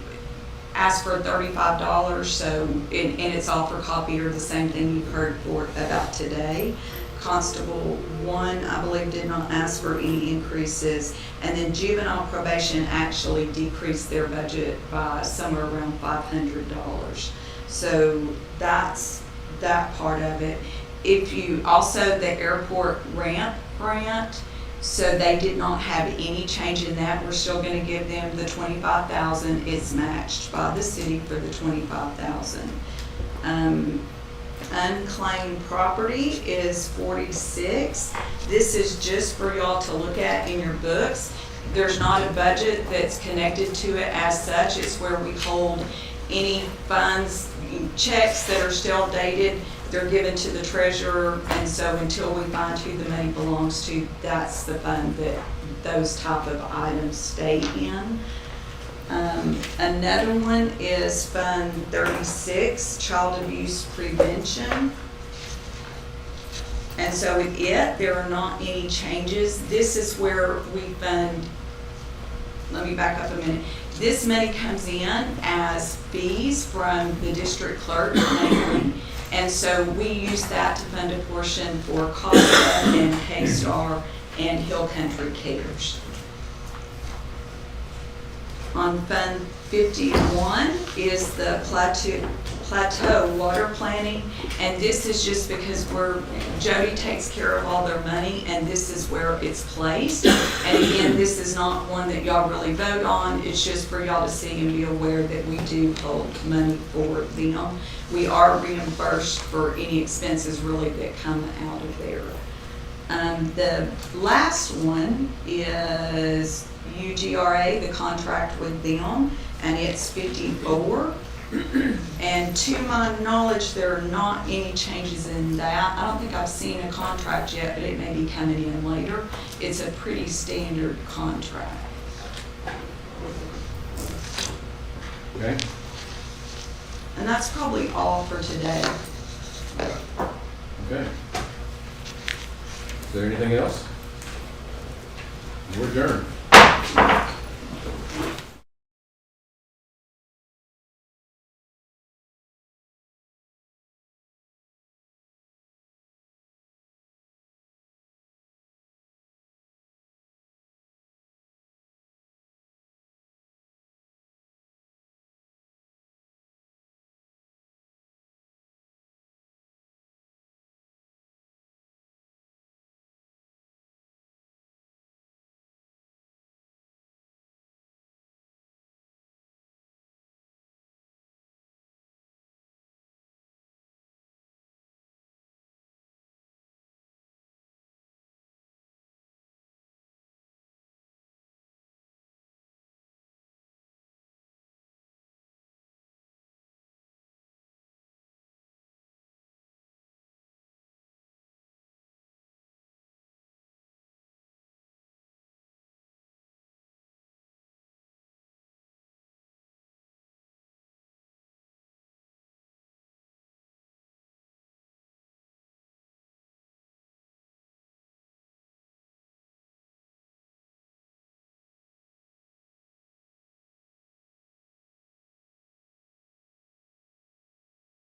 asked for $35, so, and it's offer copy or the same thing you've heard about today. Constable 1, I believe, did not ask for any increases. And then juvenile probation actually decreased their budget by somewhere around $500. So that's that part of it. If you, also the airport ramp grant, so they did not have any change in that. We're still gonna give them the $25,000. It's matched by the city for the $25,000. Unclaimed property is 46. This is just for y'all to look at in your books. There's not a budget that's connected to it as such. It's where we hold any funds, checks that are still dated, they're given to the treasurer, and so until we find who the money belongs to, that's the fund that those type of items stay in. Another one is Fund 36, Child Abuse Prevention. And so with it, there are not any changes. This is where we fund, let me back up a minute. This money comes in as fees from the district clerk mainly. And so we use that to fund a portion for CASA and K-Star and Hill Country Cares. On Fund 51 is the plateau water planning, and this is just because Jody takes care of all their money, and this is where it's placed. And again, this is not one that y'all really vote on, it's just for y'all to see and be aware that we do hold money for them. We are reimbursed for any expenses really that come out of there. The last one is UGRA, the contract with them, and it's 54. And to my knowledge, there are not any changes in that. I don't think I've seen a contract yet, but it may be coming in later. It's a pretty standard contract. Okay. And that's probably all for today. Okay. Is there anything else? We're adjourned.